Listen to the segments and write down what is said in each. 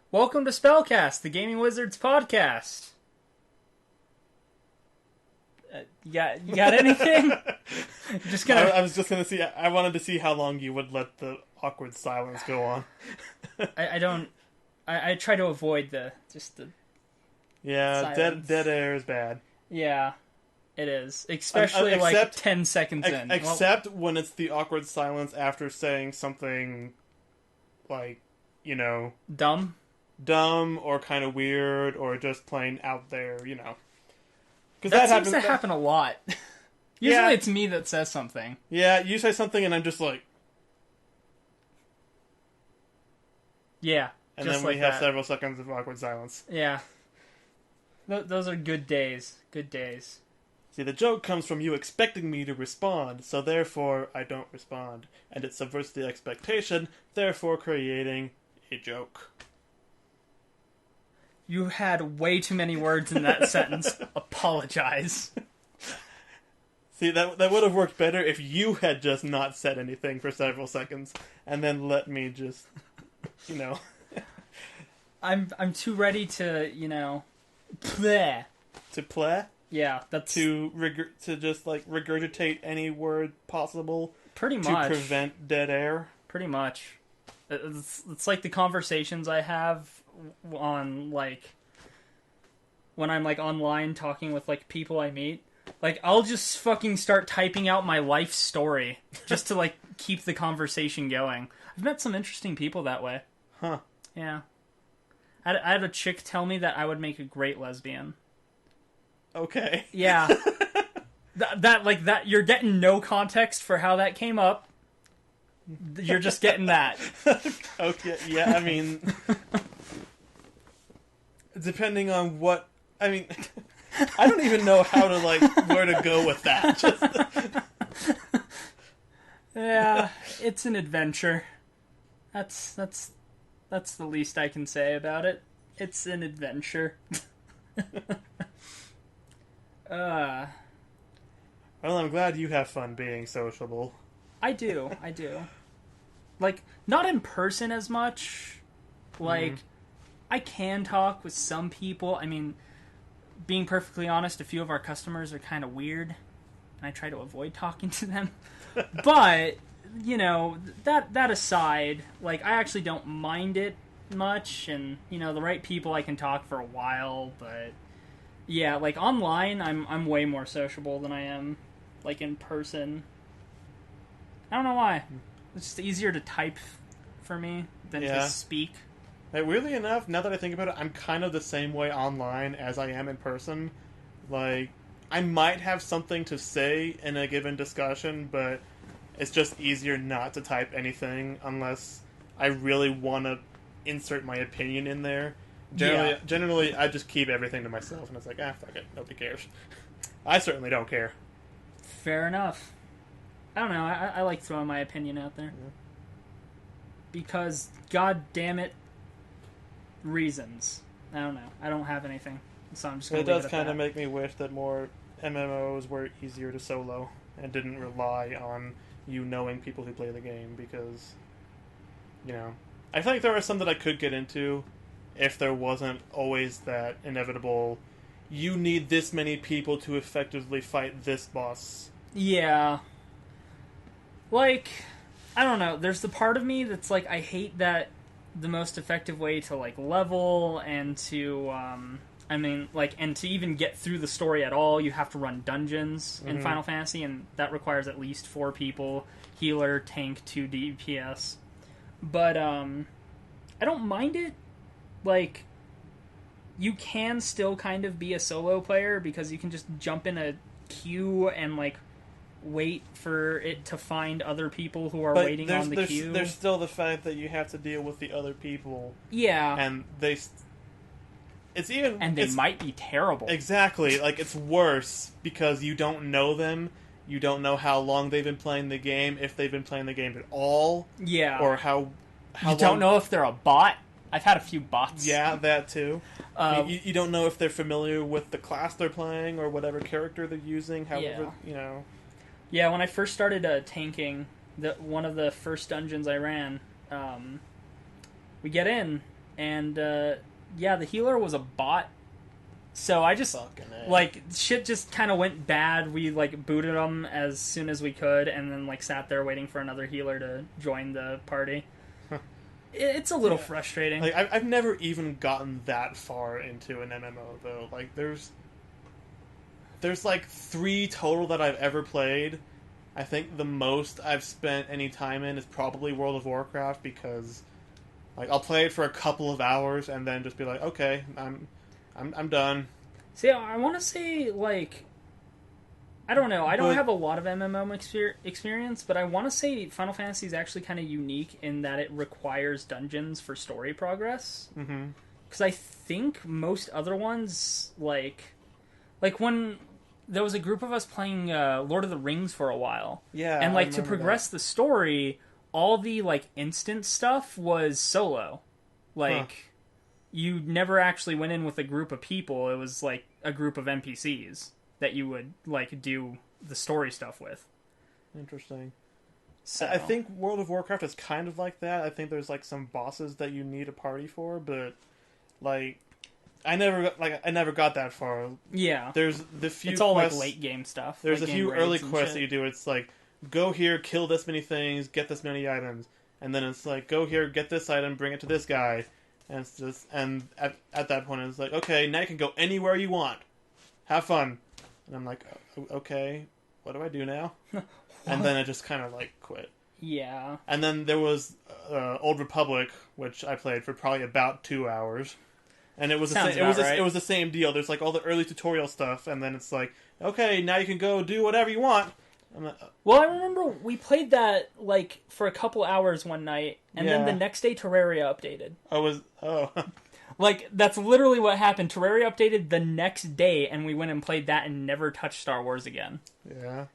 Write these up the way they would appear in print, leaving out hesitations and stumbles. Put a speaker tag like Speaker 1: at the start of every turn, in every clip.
Speaker 1: Welcome to SpellCast, the Gaming Wizards podcast. You got anything? Just gonna.
Speaker 2: I was just gonna see. I wanted to see how long you would let the awkward silence go on.
Speaker 1: I don't. I try to avoid the.
Speaker 2: Yeah, dead air is bad.
Speaker 1: Yeah, it is, especially like 10 seconds in.
Speaker 2: Except when it's the awkward silence after saying something, like,
Speaker 1: dumb
Speaker 2: or kind of weird or just plain out there, Because
Speaker 1: that seems to happen a lot. Usually it's me that says something.
Speaker 2: Yeah, you say something and I'm just like...
Speaker 1: Yeah,
Speaker 2: and then we have several seconds of awkward silence.
Speaker 1: Yeah. Those are good days. Good days.
Speaker 2: See, the joke comes from you expecting me to respond, so therefore I don't respond. And it subverts the expectation, therefore creating a joke.
Speaker 1: You had way too many words in that sentence. Apologize.
Speaker 2: See, that would have worked better if you had just not said anything for several seconds, and then let me just,
Speaker 1: I'm too ready to, play.
Speaker 2: To play?
Speaker 1: Yeah, that's...
Speaker 2: To just, regurgitate any word possible.
Speaker 1: Pretty much.
Speaker 2: To prevent dead air.
Speaker 1: Pretty much. It's like the conversations I have on, when I'm, online talking with, people I meet. I'll just fucking start typing out my life story just to, keep the conversation going. I've met some interesting people that way.
Speaker 2: Huh.
Speaker 1: Yeah. I had a chick tell me that I would make a great lesbian.
Speaker 2: Okay.
Speaker 1: Yeah. that you're getting no context for how that came up. You're just getting that.
Speaker 2: Okay, yeah, I mean... depending on what... I mean... I don't even know how to, where to go with that.
Speaker 1: Yeah, it's an adventure. That's the least I can say about it. It's an adventure.
Speaker 2: Well, I'm glad you have fun being sociable.
Speaker 1: I do. Not in person as much. I can talk with some people. I mean, being perfectly honest, a few of our customers are kind of weird, and I try to avoid talking to them. But, that aside, I actually don't mind it much, and, the right people I can talk for a while, but, yeah, online, I'm way more sociable than I am, in person. I don't know why. It's just easier to type for me than to speak.
Speaker 2: Weirdly enough, now that I think about it, I'm kind of the same way online as I am in person. I might have something to say in a given discussion, but it's just easier not to type anything unless I really want to insert my opinion in there. Generally, I just keep everything to myself, and it's like, fuck it, nobody cares. I certainly don't care.
Speaker 1: Fair enough. I don't know, I like throwing my opinion out there.
Speaker 2: Yeah.
Speaker 1: Because, god damn it, reasons. I don't know. I don't have anything. So I'm just going to leave it at that.
Speaker 2: It does kind of make me wish that more MMOs were easier to solo and didn't rely on you knowing people who play the game, because, I feel like there are some that I could get into if there wasn't always that inevitable, you need this many people to effectively fight this boss.
Speaker 1: Yeah. I don't know. There's the part of me that's I hate that the most effective way to level and to and to even get through the story at all, you have to run dungeons in Final Fantasy, and that requires at least 4 people, healer, tank, 2 DPS. But I don't mind it. You can still kind of be a solo player because you can just jump in a queue and wait for it to find other people who are waiting on the queue.
Speaker 2: There's still the fact that you have to deal with the other people.
Speaker 1: Yeah.
Speaker 2: And they
Speaker 1: might be terrible.
Speaker 2: Exactly. It's worse because you don't know them. You don't know how long they've been playing the game, if they've been playing the game at all.
Speaker 1: Yeah.
Speaker 2: Or how
Speaker 1: you don't know if they're a bot. I've had a few bots.
Speaker 2: Yeah, that too. You don't know if they're familiar with the class they're playing or whatever character they're using, however,
Speaker 1: Yeah, when I first started tanking, one of the first dungeons I ran, we get in, and yeah, the healer was a bot. So I just, like, shit just kind of went bad. We, like, booted them as soon as we could, and then, like, sat there waiting for another healer to join the party. It's a little frustrating.
Speaker 2: Like, I've never even gotten that far into an MMO, though. Like, there's like 3 total that I've ever played. I think the most I've spent any time in is probably World of Warcraft, because, like, I'll play it for a couple of hours and then just be like, okay, I'm done.
Speaker 1: See, I want to say, like, I don't know. I don't have a lot of MMO experience, but I want to say Final Fantasy is actually kind of unique in that it requires dungeons for story progress.
Speaker 2: Mm-hmm.
Speaker 1: Because I think most other ones, like when there was a group of us playing Lord of the Rings for a while.
Speaker 2: Yeah,
Speaker 1: and, like, to progress the story, all the, like, instant stuff was solo. Like... You never actually went in with a group of people. It was, like, a group of NPCs that you would, like, do the story stuff with.
Speaker 2: Interesting.
Speaker 1: So
Speaker 2: I think World of Warcraft is kind of like that. I think there's, like, some bosses that you need a party for, but, like, I never got that far.
Speaker 1: Yeah.
Speaker 2: There's the few
Speaker 1: It's all,
Speaker 2: quests,
Speaker 1: like, late game stuff.
Speaker 2: There's
Speaker 1: like
Speaker 2: a few early quests
Speaker 1: shit.
Speaker 2: that you do. It's like, go here, kill this many things, get this many items. And then it's like, go here, get this item, bring it to this guy. And it's just, and at that point it's like, okay, now you can go anywhere you want. Have fun. And I'm like, okay, what do I do now? And then I just kind of, like, quit.
Speaker 1: Yeah.
Speaker 2: And then there was Old Republic, which I played for probably about 2 hours. And it was it was the same deal. There's, like, all the early tutorial stuff, and then it's like, okay, now you can go do whatever you want.
Speaker 1: Well, I remember we played that, like, for a couple hours one night, and then the next day Terraria updated. Like, that's literally what happened. Terraria updated the next day, and we went and played that and never touched Star Wars again.
Speaker 2: Yeah.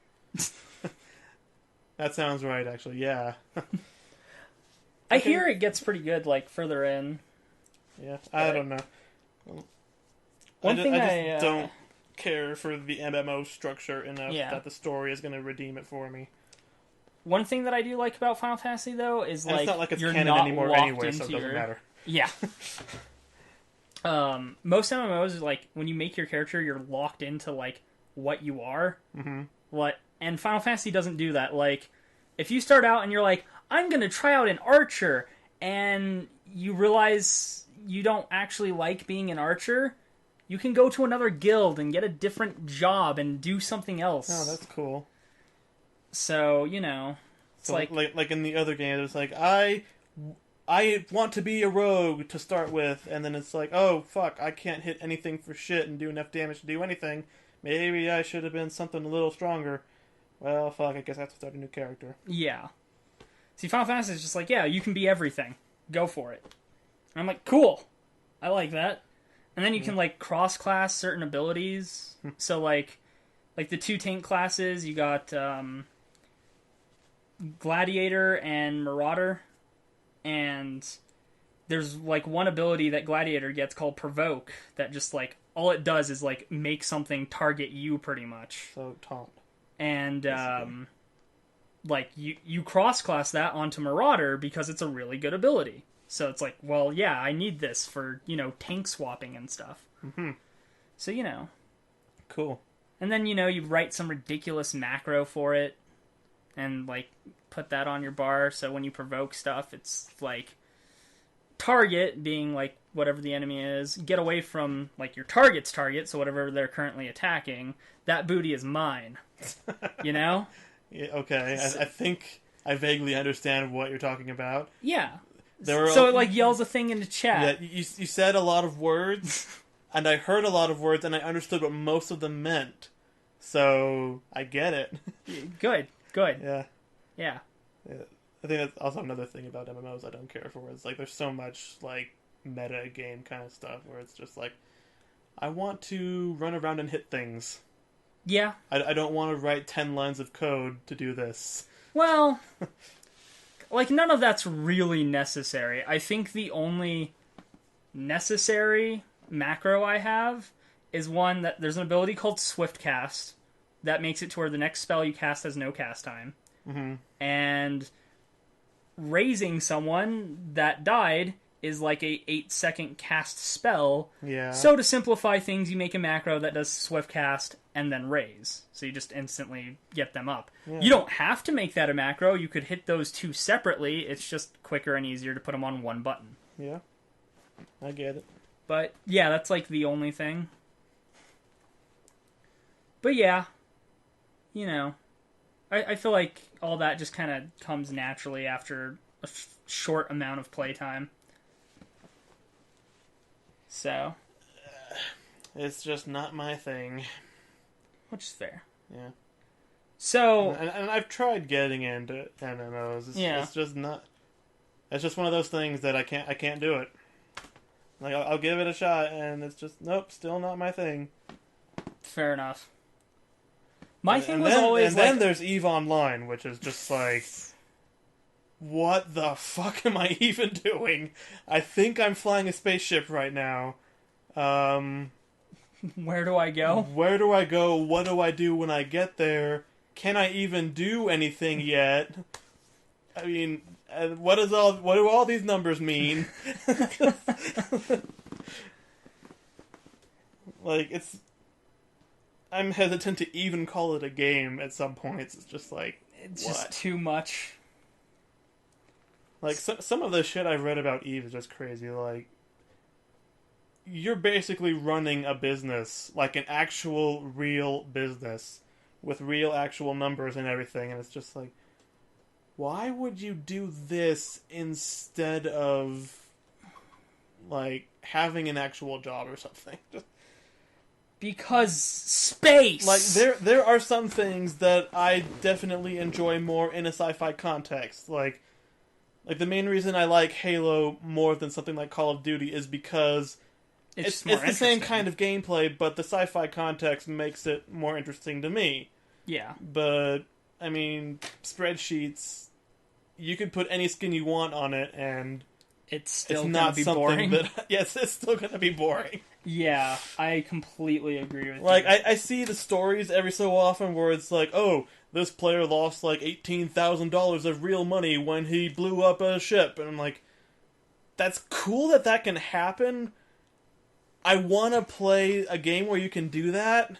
Speaker 2: That sounds right, actually, yeah.
Speaker 1: I hear it gets pretty good, like, further in.
Speaker 2: Yeah, I don't know.
Speaker 1: I
Speaker 2: just don't care for the MMO structure enough that the story is going to redeem it for me.
Speaker 1: One thing that I do like about Final Fantasy, though, is, like,
Speaker 2: it's not like it's
Speaker 1: you're
Speaker 2: canon
Speaker 1: not
Speaker 2: anymore anyway, so it doesn't matter.
Speaker 1: Yeah. Most MMOs, like, when you make your character, you're locked into, like, what you are.
Speaker 2: Mm-hmm.
Speaker 1: And Final Fantasy doesn't do that. Like, if you start out and you're like, I'm going to try out an archer, and you realize you don't actually like being an archer, you can go to another guild and get a different job and do something else.
Speaker 2: Oh, that's cool.
Speaker 1: So, you know, it's
Speaker 2: so, like in the other game, it's like, I want to be a rogue to start with, and then it's like, oh, fuck, I can't hit anything for shit and do enough damage to do anything. Maybe I should have been something a little stronger. Well, fuck, I guess I have to start a new character.
Speaker 1: Yeah. See, Final Fantasy is just like, yeah, you can be everything. Go for it. And I'm like, cool. I like that. And then you can, like, cross-class certain abilities. So, like the 2 tank classes, you got Gladiator and Marauder. And there's, like, one ability that Gladiator gets called Provoke that just, like, all it does is, like, make something target you, pretty much.
Speaker 2: So, taunt.
Speaker 1: And, like, you cross-class that onto Marauder because it's a really good ability. So it's like, well, yeah, I need this for, you know, tank swapping and stuff.
Speaker 2: Mm-hmm.
Speaker 1: So, you know.
Speaker 2: Cool.
Speaker 1: And then, you know, you write some ridiculous macro for it and, like, put that on your bar. So when you provoke stuff, it's like, target being, like, whatever the enemy is. Get away from, like, your target's target, so whatever they're currently attacking. That booty is mine. You know?
Speaker 2: Yeah, okay, I think I vaguely understand what you're talking about.
Speaker 1: Yeah. So it, like, yells a thing into chat.
Speaker 2: Yeah, you said a lot of words, and I heard a lot of words, and I understood what most of them meant. So, I get it.
Speaker 1: Good.
Speaker 2: Yeah.
Speaker 1: Yeah.
Speaker 2: I think that's also another thing about MMOs I don't care for. It's like, there's so much, like, meta game kind of stuff, where it's just like, I want to run around and hit things.
Speaker 1: Yeah.
Speaker 2: I don't want to write 10 lines of code to do this.
Speaker 1: Well... Like, none of that's really necessary. I think the only necessary macro I have is one that there's an ability called Swift Cast that makes it to where the next spell you cast has no cast time.
Speaker 2: Mm-hmm.
Speaker 1: And raising someone that died is like a 8-second cast spell.
Speaker 2: Yeah.
Speaker 1: So to simplify things, you make a macro that does swift cast and then raise. So you just instantly get them up.
Speaker 2: Yeah.
Speaker 1: You don't have to make that a macro. You could hit those two separately. It's just quicker and easier to put them on one button.
Speaker 2: Yeah. I get it.
Speaker 1: But yeah, that's like the only thing. But yeah, you know, I feel like all that just kind of comes naturally after a short amount of playtime. So.
Speaker 2: It's just not my thing.
Speaker 1: Which is fair.
Speaker 2: Yeah.
Speaker 1: So.
Speaker 2: And I've tried getting into MMOs. It's just not. It's just one of those things that I can't do it. Like, I'll give it a shot, and it's just, nope, still not my thing.
Speaker 1: Fair enough. My thing was always
Speaker 2: and then there's EVE Online, which is just like, what the fuck am I even doing? I think I'm flying a spaceship right now.
Speaker 1: Where do I go?
Speaker 2: Where do I go? What do I do when I get there? Can I even do anything yet? I mean, what do all these numbers mean? Like, I'm hesitant to even call it a game at some points. It's just like,
Speaker 1: it's just too much.
Speaker 2: Like, some of the shit I've read about EVE is just crazy. Like, you're basically running a business, like an actual, real business, with real, actual numbers and everything, and it's just like, why would you do this instead of, like, having an actual job or something? Just,
Speaker 1: because space!
Speaker 2: like, there are some things that I definitely enjoy more in a sci-fi context. Like the main reason I like Halo more than something like Call of Duty is because it's the same kind of gameplay, but the sci-fi context makes it more interesting to me.
Speaker 1: Yeah.
Speaker 2: But, I mean, spreadsheets, you could put any skin you want on it, and
Speaker 1: it's still
Speaker 2: not
Speaker 1: be boring.
Speaker 2: Yes, it's still going to be boring.
Speaker 1: Yeah, I completely agree with you.
Speaker 2: Like, I see the stories every so often where it's like, oh, this player lost like $18,000 of real money when he blew up a ship. And I'm like, that's cool that can happen. I want to play a game where you can do that,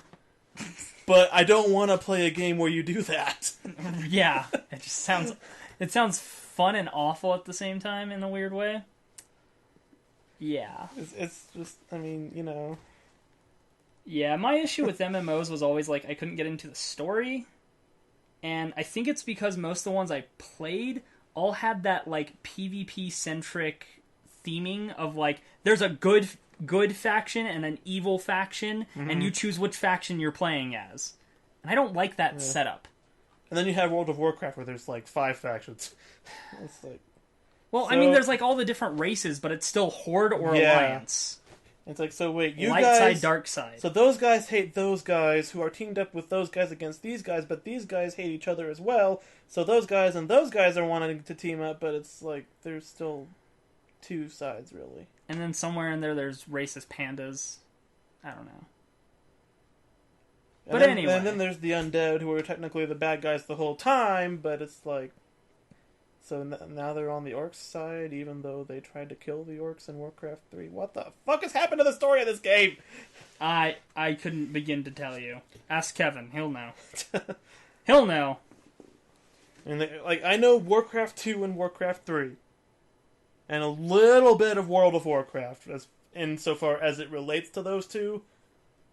Speaker 2: but I don't want to play a game where you do that.
Speaker 1: Yeah, it sounds fun and awful at the same time in a weird way. Yeah.
Speaker 2: It's just, I mean, you know.
Speaker 1: Yeah, my issue with MMOs was always, like, I couldn't get into the story. And I think it's because most of the ones I played all had that, like, PvP-centric theming of, like, there's a good faction and an evil faction, and you choose which faction you're playing as. And I don't like that setup.
Speaker 2: And then you have World of Warcraft where there's, like, 5 factions. It's like...
Speaker 1: Well, I mean, there's like all the different races, but it's still Horde or Alliance.
Speaker 2: It's like, so wait, you
Speaker 1: Light
Speaker 2: guys...
Speaker 1: side, dark side.
Speaker 2: So those guys hate those guys who are teamed up with those guys against these guys, but these guys hate each other as well. So those guys and those guys are wanting to team up, but it's like, there's still 2 sides, really.
Speaker 1: And then somewhere in there's racist pandas. I don't know. But anyway.
Speaker 2: And then there's the undead who are technically the bad guys the whole time, but it's like... So now they're on the orcs side, even though they tried to kill the orcs in Warcraft 3. What the fuck has happened to the story of this game?
Speaker 1: I couldn't begin to tell you. Ask Kevin. He'll know. He'll know.
Speaker 2: And I know Warcraft 2 and Warcraft 3. And a little bit of World of Warcraft, insofar as it relates to those two.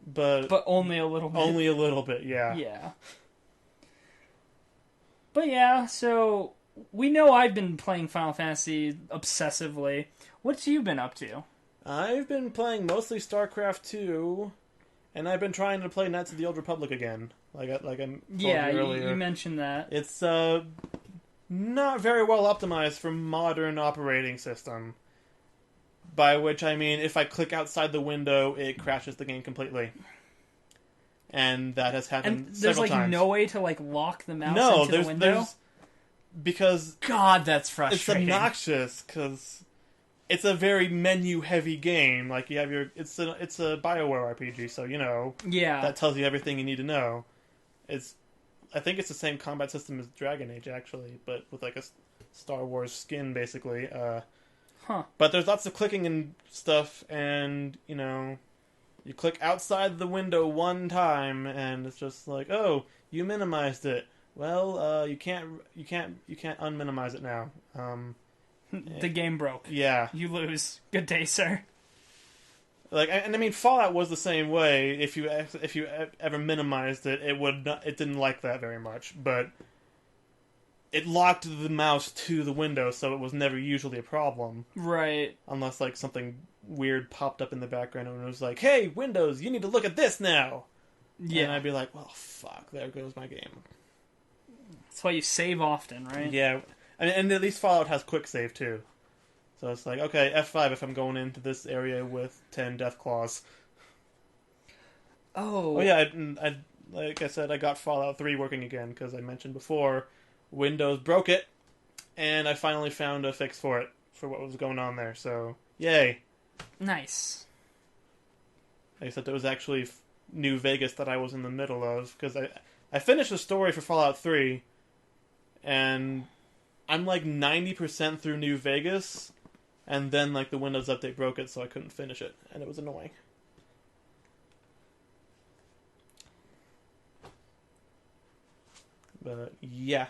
Speaker 2: But
Speaker 1: only a little bit.
Speaker 2: Only a little bit, yeah.
Speaker 1: Yeah. But yeah, so... We know I've been playing Final Fantasy obsessively. What have you been up to?
Speaker 2: I've been playing mostly StarCraft 2, and I've been trying to play Knights of the Old Republic again. Like I told you earlier.
Speaker 1: You mentioned that.
Speaker 2: It's not very well optimized for modern operating system. By which I mean, if I click outside the window, it crashes the game completely. And that has happened several times.
Speaker 1: There's no way to lock the mouse into the window?
Speaker 2: Because
Speaker 1: God, that's frustrating.
Speaker 2: It's obnoxious because it's a very menu-heavy game. Like you have it's a BioWare RPG, so that tells you everything you need to know. I think it's the same combat system as Dragon Age actually, but with like a Star Wars skin basically.
Speaker 1: Huh.
Speaker 2: But there's lots of clicking and stuff, and, you know, you click outside the window one time, and it's just like, oh, you minimized it. Well, you can't unminimize it now.
Speaker 1: The game broke.
Speaker 2: Yeah.
Speaker 1: You lose. Good day, sir.
Speaker 2: Like, and I mean, Fallout was the same way. If you ever minimized it, it didn't like that very much, but it locked the mouse to the window, so it was never usually a problem.
Speaker 1: Right.
Speaker 2: Unless, like, something weird popped up in the background and it was like, hey, Windows, you need to look at this now! Yeah. And I'd be like, well, fuck, there goes my game.
Speaker 1: That's why you save often, right?
Speaker 2: Yeah. And at least Fallout has quick save, too. So it's like, okay, F5 if I'm going into this area with 10 death claws.
Speaker 1: Oh
Speaker 2: yeah, I like I said, I got Fallout 3 working again, because I mentioned before, Windows broke it, and I finally found a fix for it, for what was going on there, so, yay.
Speaker 1: Nice.
Speaker 2: Except it was actually New Vegas that I was in the middle of, because I finished the story for Fallout 3, and I'm like 90% through New Vegas, and then like the Windows update broke it, so I couldn't finish it, and it was annoying. But yeah.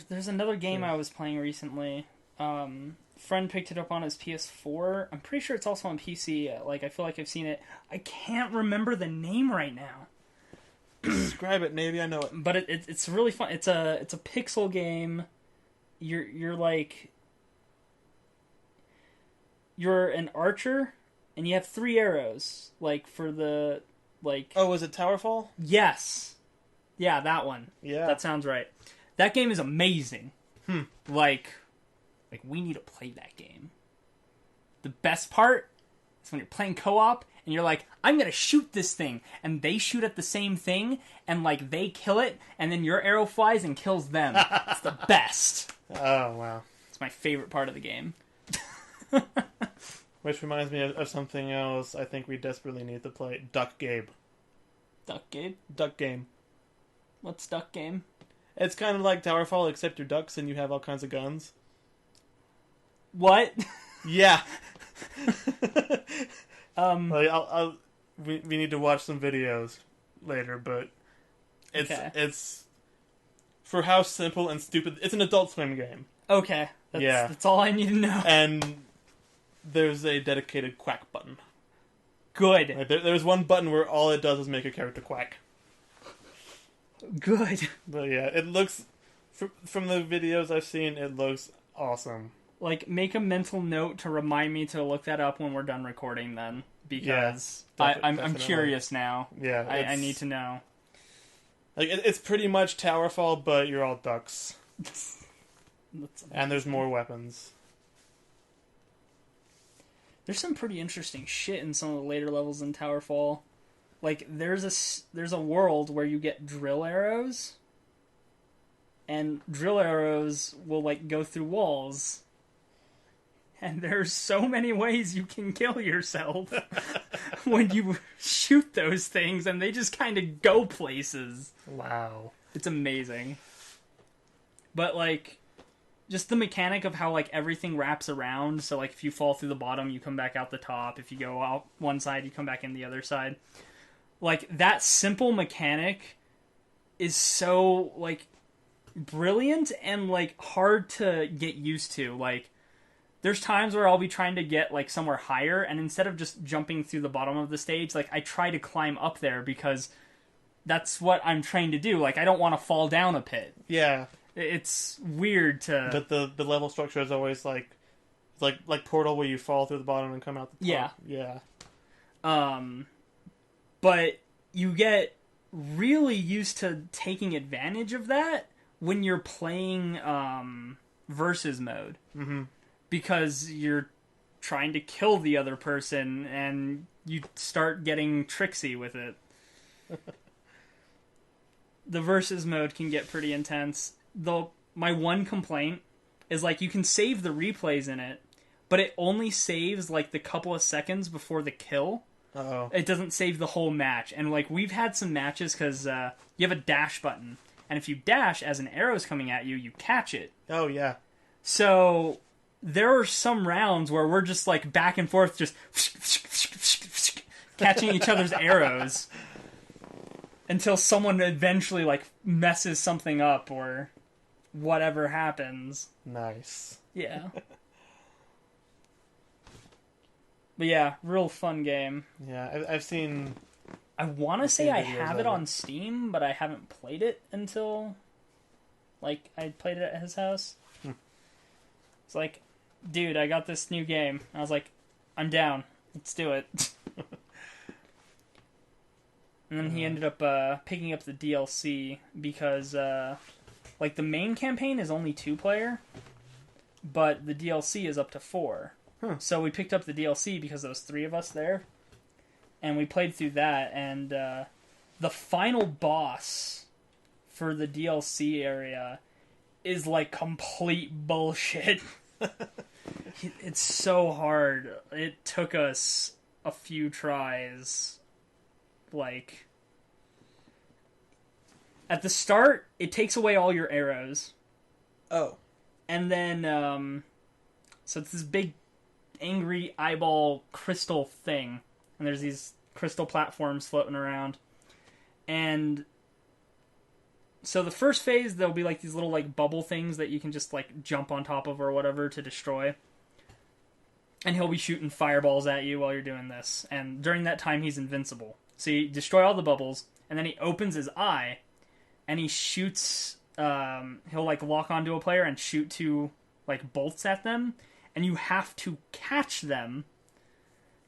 Speaker 1: There's another game I was playing recently. Friend picked it up on his PS4. I'm pretty sure it's also on PC. Like, I feel like I've seen it. I can't remember the name right now.
Speaker 2: Describe it, maybe I know it.
Speaker 1: But it's really fun. It's a pixel game. You're like, you're an archer, and you have 3 arrows. Like, for the, like...
Speaker 2: Oh, is it Towerfall?
Speaker 1: Yes. Yeah, that one.
Speaker 2: Yeah.
Speaker 1: That sounds right. That game is amazing. Like, we need to play that game. The best part is when you're playing co-op, and you're like, I'm gonna shoot this thing, and they shoot at the same thing, and, like, they kill it, and then your arrow flies and kills them. It's the best.
Speaker 2: Oh, wow.
Speaker 1: It's my favorite part of the game.
Speaker 2: Which reminds me of something else I think we desperately need to play. Duck Game.
Speaker 1: Duck Game?
Speaker 2: Duck Game.
Speaker 1: What's Duck Game?
Speaker 2: It's kind of like Towerfall, except you're ducks and you have all kinds of guns.
Speaker 1: What?
Speaker 2: Yeah. We need to watch some videos later, but it's for how simple and stupid. It's an Adult Swim game.
Speaker 1: Okay. That's all I need to know.
Speaker 2: And there's a dedicated quack button.
Speaker 1: Good.
Speaker 2: Like there's one button where all it does is make a character quack.
Speaker 1: Good.
Speaker 2: But yeah, it looks... From the videos I've seen, it looks awesome.
Speaker 1: Like, make a mental note to remind me to look that up when we're done recording then. Because I'm curious now.
Speaker 2: Yeah.
Speaker 1: I need to know.
Speaker 2: Like, it's pretty much Towerfall, but you're all ducks. And there's more weapons.
Speaker 1: There's some pretty interesting shit in some of the later levels in Towerfall. Like, there's a world where you get drill arrows, and drill arrows will, like, go through walls. And there's so many ways you can kill yourself when you shoot those things, and they just kind of go places.
Speaker 2: Wow.
Speaker 1: It's amazing. But, like, just the mechanic of how, like, everything wraps around, so, like, if you fall through the bottom, you come back out the top. If you go out one side, you come back in the other side. Like, that simple mechanic is so, like, brilliant and, like, hard to get used to. Like, there's times where I'll be trying to get, like, somewhere higher, and instead of just jumping through the bottom of the stage, like, I try to climb up there because that's what I'm trained to do. Like, I don't want to fall down a pit.
Speaker 2: Yeah.
Speaker 1: It's weird to...
Speaker 2: But the level structure is always, like Portal, where you fall through the bottom and come out the top.
Speaker 1: Yeah. But you get really used to taking advantage of that when you're playing versus mode.
Speaker 2: Mm-hmm.
Speaker 1: Because you're trying to kill the other person, and you start getting tricksy with it. The versus mode can get pretty intense. Though my one complaint is, like, you can save the replays in it, but it only saves, like, the couple of seconds before the kill.
Speaker 2: Uh-oh.
Speaker 1: It doesn't save the whole match. And, like, we've had some matches because you have a dash button. And if you dash as an arrow's coming at you, you catch it.
Speaker 2: Oh, yeah.
Speaker 1: So there are some rounds where we're just like back and forth, just catching each other's arrows until someone eventually like messes something up or whatever happens.
Speaker 2: Nice.
Speaker 1: Yeah. But yeah, real fun game.
Speaker 2: Yeah, I've seen...
Speaker 1: I want to say I have it on Steam, but I haven't played it until, like, I played it at his house. It's like, dude, I got this new game. I was like, I'm down. Let's do it. And then he ended up picking up the DLC because, like, the main campaign is only 2-player, but the DLC is up to 4. So we picked up the DLC because there was 3 of us there. And we played through that, and the final boss for the DLC area is like complete bullshit. It's so hard. It took us a few tries. Like, at the start, it takes away all your arrows.
Speaker 2: Oh.
Speaker 1: And then, so it's this big, angry eyeball crystal thing. And there's these crystal platforms floating around. And so the first phase, there'll be like these little like bubble things that you can just like jump on top of or whatever to destroy. And he'll be shooting fireballs at you while you're doing this. And during that time, he's invincible. So you destroy all the bubbles, and then he opens his eye, and he shoots, he'll like lock onto a player and shoot 2 like bolts at them. And you have to catch them.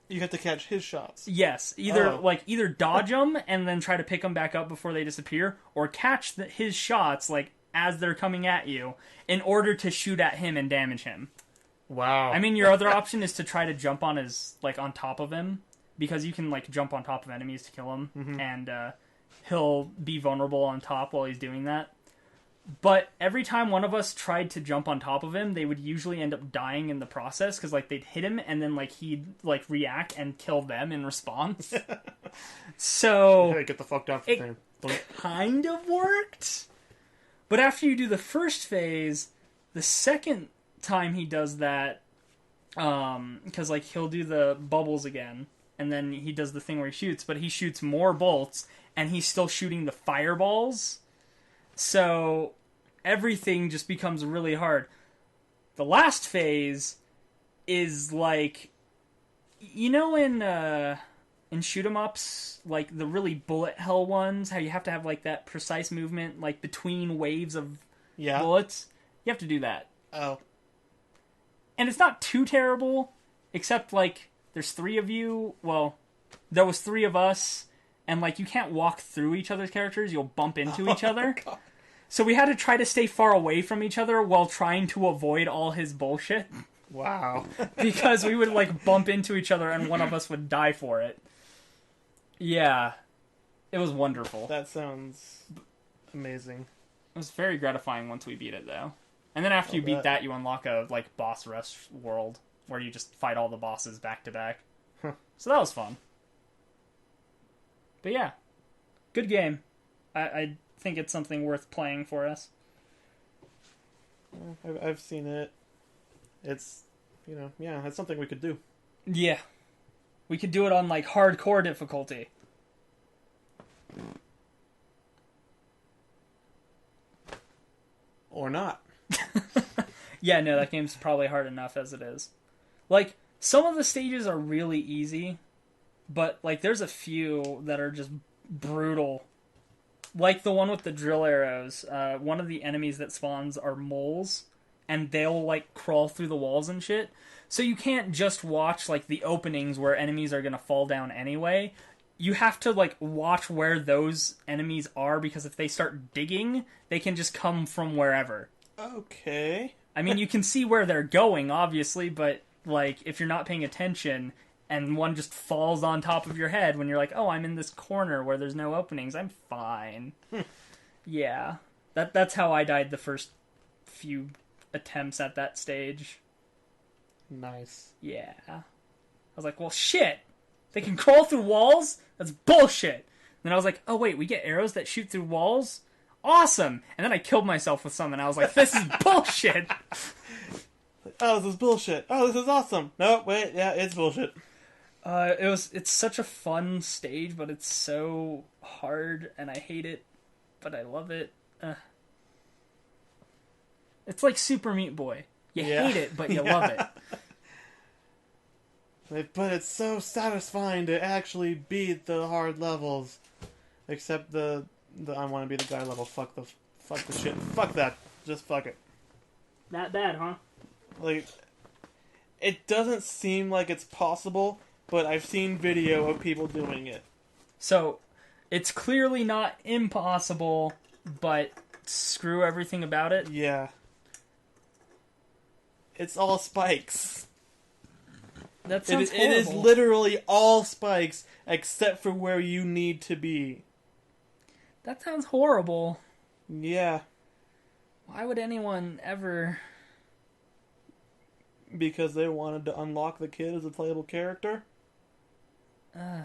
Speaker 2: You have to catch his shots.
Speaker 1: Yes, either dodge them and then try to pick them back up before they disappear, or catch his shots like as they're coming at you in order to shoot at him and damage him.
Speaker 2: Wow.
Speaker 1: I mean, your other option is to try to jump on on top of him, because you can like jump on top of enemies to kill him, and he'll be vulnerable on top while he's doing that. But every time one of us tried to jump on top of him, they would usually end up dying in the process, because like they'd hit him and then like he'd like react and kill them in response. So
Speaker 2: hey, get the fuck down.
Speaker 1: It kind of worked. But after you do the first phase, the second time he does that, because like he'll do the bubbles again, and then he does the thing where he shoots, but he shoots more bolts, and he's still shooting the fireballs. So everything just becomes really hard. The last phase is like, you know, in shoot 'em ups, like the really bullet hell ones, how you have to have like that precise movement like between waves of bullets. You have to do that.
Speaker 2: Oh.
Speaker 1: And it's not too terrible, except like there's 3 of you. Well, there was 3 of us, and like you can't walk through each other's characters. You'll bump into each other. God. So we had to try to stay far away from each other while trying to avoid all his bullshit.
Speaker 2: Wow.
Speaker 1: Because we would like bump into each other and one of us would die for it. Yeah. It was wonderful.
Speaker 2: That sounds amazing.
Speaker 1: It was very gratifying once we beat it, though. And then after you beat that, you unlock a like boss rush world where you just fight all the bosses back to back. So that was fun. But yeah. Good game. I think it's something worth playing for us.
Speaker 2: I've seen it. It's, it's something we could do.
Speaker 1: Yeah. We could do it on, like, hardcore difficulty.
Speaker 2: Or not.
Speaker 1: Yeah, no, that game's probably hard enough as it is. Like, some of the stages are really easy, but, like, there's a few that are just brutal. Like the one with the drill arrows. One of the enemies that spawns are moles, and they'll, like, crawl through the walls and shit. So you can't just watch, like, the openings where enemies are gonna fall down anyway. You have to, like, watch where those enemies are, because if they start digging, they can just come from wherever.
Speaker 2: Okay.
Speaker 1: I mean, you can see where they're going, obviously, but, like, if you're not paying attention and one just falls on top of your head when you're like, oh, I'm in this corner where there's no openings, I'm fine. Yeah. That's how I died the first few attempts at that stage.
Speaker 2: Nice.
Speaker 1: Yeah. I was like, well, shit! They can crawl through walls? That's bullshit! Then I was like, oh wait, we get arrows that shoot through walls? Awesome! And then I killed myself with some, and I was like, this is bullshit!
Speaker 2: Oh, this is bullshit. Oh, this is awesome. No, wait, yeah, it's bullshit.
Speaker 1: It's such a fun stage, but it's so hard, and I hate it, but I love it. It's like Super Meat Boy. You hate it, but you love it.
Speaker 2: But it's so satisfying to actually beat the hard levels. Except the I want to be the guy level. Fuck the shit. Fuck that. Just fuck it.
Speaker 1: That bad, huh?
Speaker 2: Like, it doesn't seem like it's possible, but I've seen video of people doing it.
Speaker 1: So, it's clearly not impossible, but screw everything about it.
Speaker 2: Yeah. It's all spikes.
Speaker 1: That sounds horrible.
Speaker 2: It is literally all spikes, except for where you need to be.
Speaker 1: That sounds horrible.
Speaker 2: Yeah.
Speaker 1: Why would anyone ever...
Speaker 2: Because they wanted to unlock the kid as a playable character?
Speaker 1: Ugh.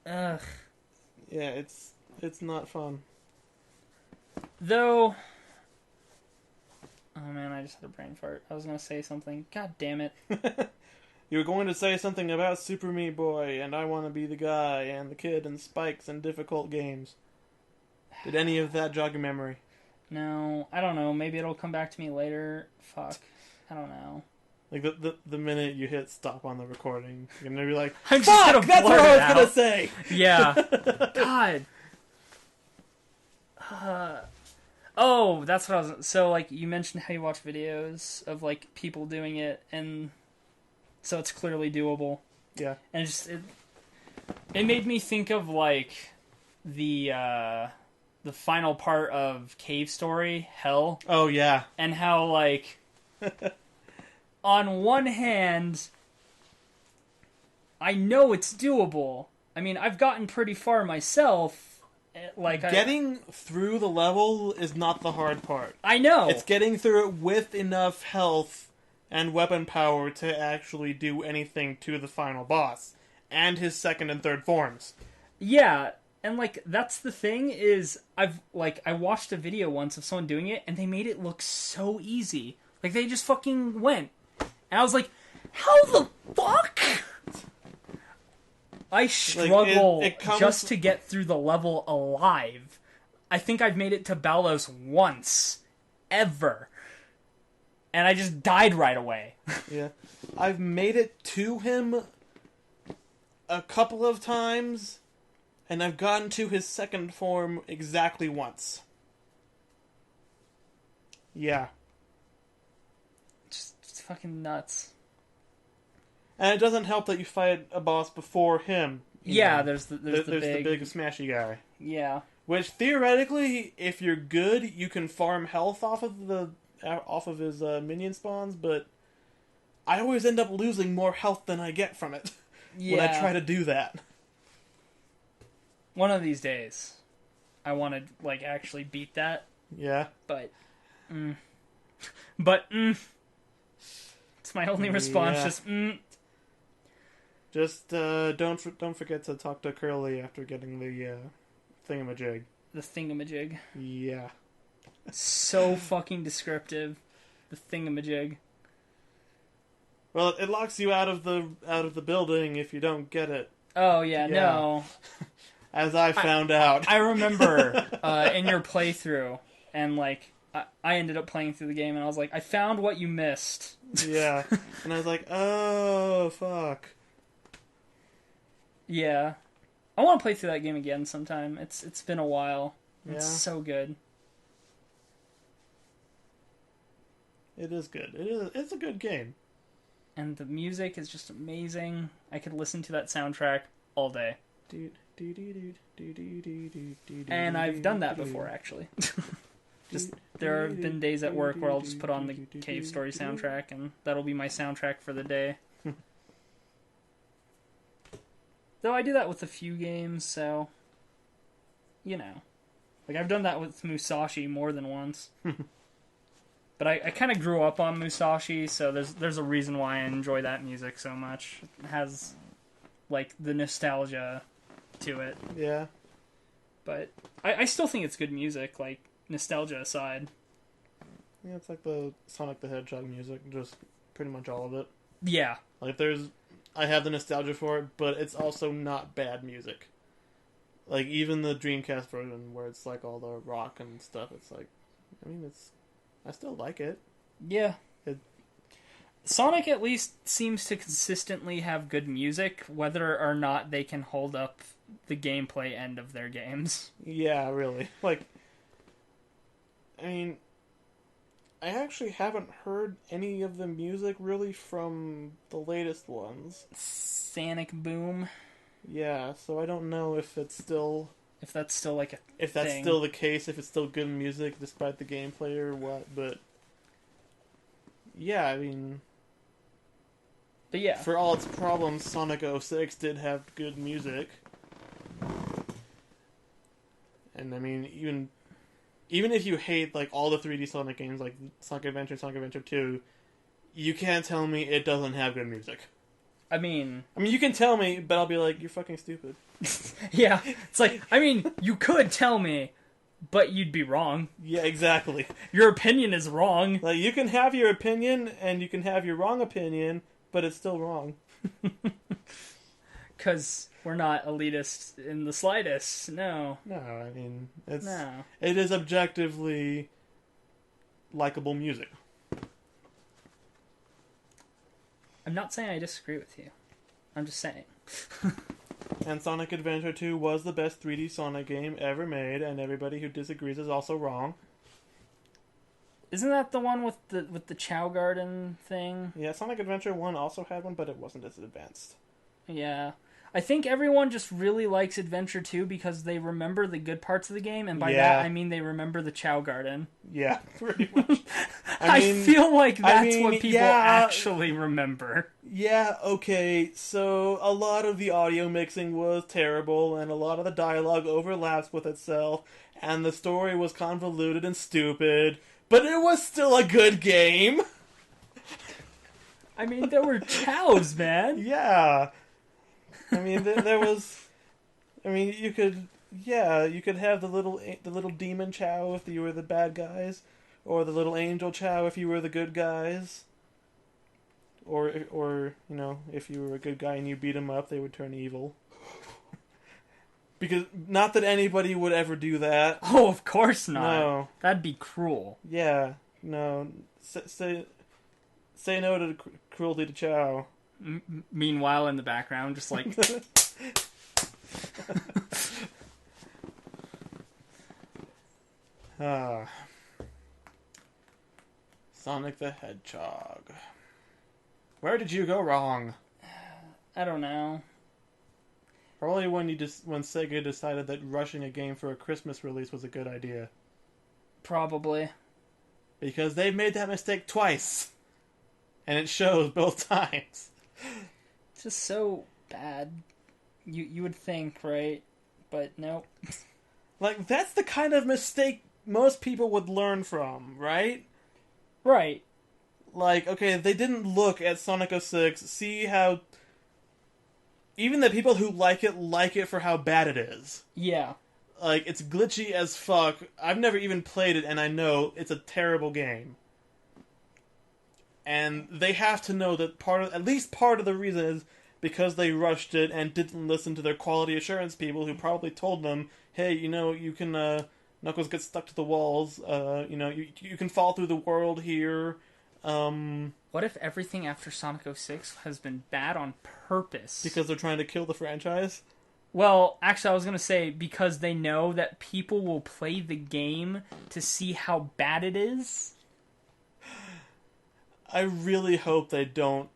Speaker 2: Yeah, it's not fun.
Speaker 1: Though... Oh man, I just had a brain fart. I was going to say something. God damn it.
Speaker 2: You were going to say something about Super Meat Boy, and I want to be the guy, and the kid, and spikes, and difficult games. Did any of that jog your memory?
Speaker 1: No, I don't know. Maybe it'll come back to me later. Fuck. I don't know.
Speaker 2: Like, the minute you hit stop on the recording, you're going to be like,
Speaker 1: I'm just
Speaker 2: fuck!
Speaker 1: gonna
Speaker 2: That's what
Speaker 1: blurt
Speaker 2: I
Speaker 1: it
Speaker 2: was going
Speaker 1: out.
Speaker 2: to say!
Speaker 1: Yeah. God. Oh, that's what I was... So, like, you mentioned how you watch videos of, like, people doing it, and so it's clearly doable.
Speaker 2: Yeah.
Speaker 1: And it made me think of, like, the final part of Cave Story, Hell.
Speaker 2: Oh, yeah.
Speaker 1: And how, like, on one hand, I know it's doable. I mean, I've gotten pretty far myself. Like
Speaker 2: getting through the level is not the hard part.
Speaker 1: I know.
Speaker 2: It's getting through it with enough health and weapon power to actually do anything to the final boss. And his second and third forms.
Speaker 1: Yeah, and like, that's the thing is, I watched a video once of someone doing it, and they made it look so easy. Like, they just fucking went. And I was like, how the fuck? I struggle
Speaker 2: it comes...
Speaker 1: just to get through the level alive. I think I've made it to Balos once. Ever. And I just died right away.
Speaker 2: Yeah. I've made it to him a couple of times, and I've gotten to his second form exactly once. Yeah.
Speaker 1: Just fucking nuts.
Speaker 2: And it doesn't help that you fight a boss before him.
Speaker 1: Yeah,
Speaker 2: know.
Speaker 1: there's the
Speaker 2: big smashy guy.
Speaker 1: Yeah.
Speaker 2: Which theoretically, if you're good, you can farm health off of his minion spawns. But I always end up losing more health than I get from it when I try to do that.
Speaker 1: One of these days, I want to like actually beat that.
Speaker 2: Yeah.
Speaker 1: But it's my only response.
Speaker 2: Yeah. Just don't forget to talk to Curly after getting the thingamajig.
Speaker 1: The thingamajig.
Speaker 2: Yeah.
Speaker 1: So fucking descriptive. The thingamajig.
Speaker 2: Well, it locks you out of the building if you don't get it.
Speaker 1: Oh yeah. No.
Speaker 2: As I found out.
Speaker 1: I remember in your playthrough, and like I ended up playing through the game, and I was like, I found what you missed.
Speaker 2: Yeah. And I was like, oh fuck.
Speaker 1: Yeah. I want to play through that game again sometime. It's been a while.
Speaker 2: Yeah.
Speaker 1: It's so good.
Speaker 2: It is good. It's a good game.
Speaker 1: And the music is just amazing. I could listen to that soundtrack all day. And I've done that before, actually. Just there have been days at work where I'll just put on the Cave Story soundtrack, and that'll be my soundtrack for the day. Though I do that with a few games, so you know, like I've done that with Musashi more than once. But I kind of grew up on Musashi, so there's a reason why I enjoy that music so much. It has like the nostalgia to it.
Speaker 2: Yeah.
Speaker 1: But I still think it's good music, like nostalgia aside.
Speaker 2: Yeah, it's like the Sonic the Hedgehog music, just pretty much all of it.
Speaker 1: Yeah.
Speaker 2: Like, I have the nostalgia for it, but it's also not bad music. Like, even the Dreamcast version, where it's like all the rock and stuff, it's like, I mean, I still like it.
Speaker 1: Yeah. Sonic at least seems to consistently have good music, whether or not they can hold up the gameplay end of their games.
Speaker 2: Yeah, really. Like, I mean, I actually haven't heard any of the music really from the latest ones.
Speaker 1: Sonic Boom.
Speaker 2: Yeah, so I don't know if it's still...
Speaker 1: If that's still like a
Speaker 2: If that's
Speaker 1: thing.
Speaker 2: still the case, if it's still good music despite the gameplay or what, but... Yeah, I mean...
Speaker 1: But yeah.
Speaker 2: For all its problems, Sonic 06 did have good music. And I mean, even if you hate like all the 3D Sonic games, like Sonic Adventure, Sonic Adventure 2, you can't tell me it doesn't have good music.
Speaker 1: I mean,
Speaker 2: you can tell me, but I'll be like, you're fucking stupid.
Speaker 1: yeah. It's like, I mean, you could tell me, but you'd be wrong.
Speaker 2: Yeah, exactly.
Speaker 1: Your opinion is wrong.
Speaker 2: Like, you can have your opinion, and you can have your wrong opinion, but it's still wrong.
Speaker 1: Because we're not elitist in the slightest. No.
Speaker 2: No, I mean, it
Speaker 1: No.
Speaker 2: is objectively likable music.
Speaker 1: I'm not saying I disagree with you. I'm just saying.
Speaker 2: And Sonic Adventure 2 was the best 3D Sonic game ever made, and everybody who disagrees is also wrong.
Speaker 1: Isn't that the one with the Chow Garden thing?
Speaker 2: Yeah, Sonic Adventure 1 also had one, but it wasn't as advanced.
Speaker 1: Yeah. I think everyone just really likes Adventure 2 because they remember the good parts of the game, and by that I mean they remember the Chow Garden.
Speaker 2: Yeah, pretty much.
Speaker 1: I feel like that's what people
Speaker 2: yeah,
Speaker 1: actually remember.
Speaker 2: Yeah, okay, so a lot of the audio mixing was terrible, and a lot of the dialogue overlaps with itself, and the story was convoluted and stupid, but it was still a good game.
Speaker 1: I mean, there were chows, man.
Speaker 2: Yeah. I mean, there was... I mean, you could have the little demon chow if you were the bad guys, or the little angel chow if you were the good guys. Or you know, if you were a good guy and you beat them up, they would turn evil. Because, not that anybody would ever do that.
Speaker 1: Oh, of course not.
Speaker 2: No.
Speaker 1: That'd be cruel.
Speaker 2: Yeah, no. Say no to cruelty to chow.
Speaker 1: Meanwhile, in the background, just like...
Speaker 2: Sonic the Hedgehog. Where did you go wrong?
Speaker 1: I don't know.
Speaker 2: Probably when Sega decided that rushing a game for a Christmas release was a good idea.
Speaker 1: Probably.
Speaker 2: Because they've made that mistake twice. And it shows both times.
Speaker 1: It's just so bad. You would think, right? But nope.
Speaker 2: Like, that's the kind of mistake most people would learn from, right?
Speaker 1: Right.
Speaker 2: Like, okay, they didn't look at Sonic 06, see how... Even the people who like it for how bad it is.
Speaker 1: Yeah.
Speaker 2: Like, it's glitchy as fuck. I've never even played it, and I know it's a terrible game. And they have to know that at least part of the reason is because they rushed it and didn't listen to their quality assurance people who probably told them, hey, you know, you can, Knuckles gets stuck to the walls, you know, you can fall through the world here.
Speaker 1: What if everything after Sonic 06 has been bad on purpose?
Speaker 2: Because they're trying to kill the franchise?
Speaker 1: Well, actually, I was going to say because they know that people will play the game to see how bad it is.
Speaker 2: I really hope they don't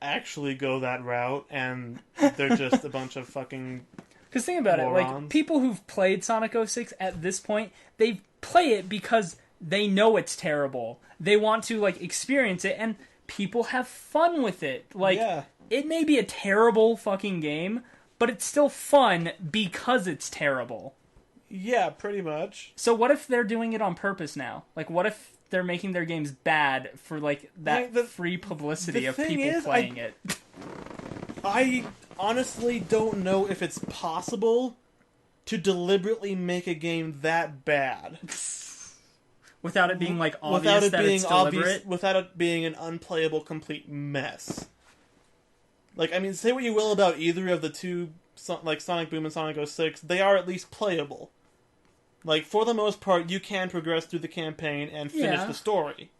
Speaker 2: actually go that route and they're just a bunch of fucking
Speaker 1: Because think about
Speaker 2: morons.
Speaker 1: it, like, people who've played Sonic 06 at this point, they play it because they know it's terrible. They want to, like, experience it, and people have fun with it. Like, It may be a terrible fucking game, but it's still fun because it's terrible.
Speaker 2: Yeah, pretty much.
Speaker 1: So what if they're doing it on purpose now? Like, what if they're making their games bad for, like, that free publicity of people playing it?
Speaker 2: I honestly don't know if it's possible to deliberately make a game that bad.
Speaker 1: without it being like obvious that it's deliberate.
Speaker 2: Without it being an unplayable complete mess. Like, I mean, say what you will about either of the two, like Sonic Boom and Sonic 06, they are at least playable. Like, for the most part, you can progress through the campaign and finish the story.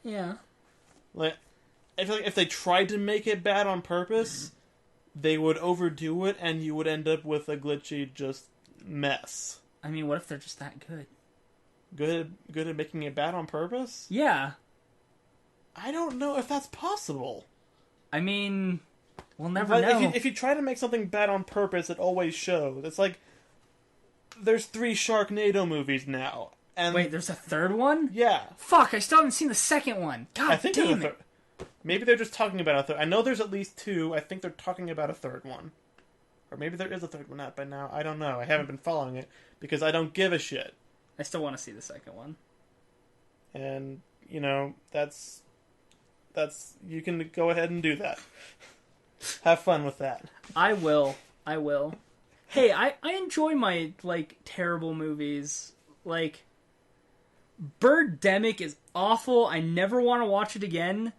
Speaker 1: Yeah.
Speaker 2: Like, I feel like if they tried to make it bad on purpose, they would overdo it, and you would end up with a glitchy just mess.
Speaker 1: I mean, what if they're just that good?
Speaker 2: Good at making it bad on purpose?
Speaker 1: Yeah.
Speaker 2: I don't know if that's possible.
Speaker 1: I mean, we'll never know.
Speaker 2: If you try to make something bad on purpose, it always shows. It's like, there's 3 Sharknado movies now. And
Speaker 1: wait, there's a third one?
Speaker 2: Yeah.
Speaker 1: Fuck, I still haven't seen the second one. God damn it.
Speaker 2: Maybe they're just talking about a third. I know there's at least 2. I think they're talking about a third one. Or maybe there is a third one out by now. I don't know. I haven't been following it because I don't give a shit.
Speaker 1: I still want to see the second one.
Speaker 2: And, you know, that's you can go ahead and do that. Have fun with that.
Speaker 1: I will. Hey, I enjoy my, like, terrible movies. Like, Birdemic is awful. I never want to watch it again.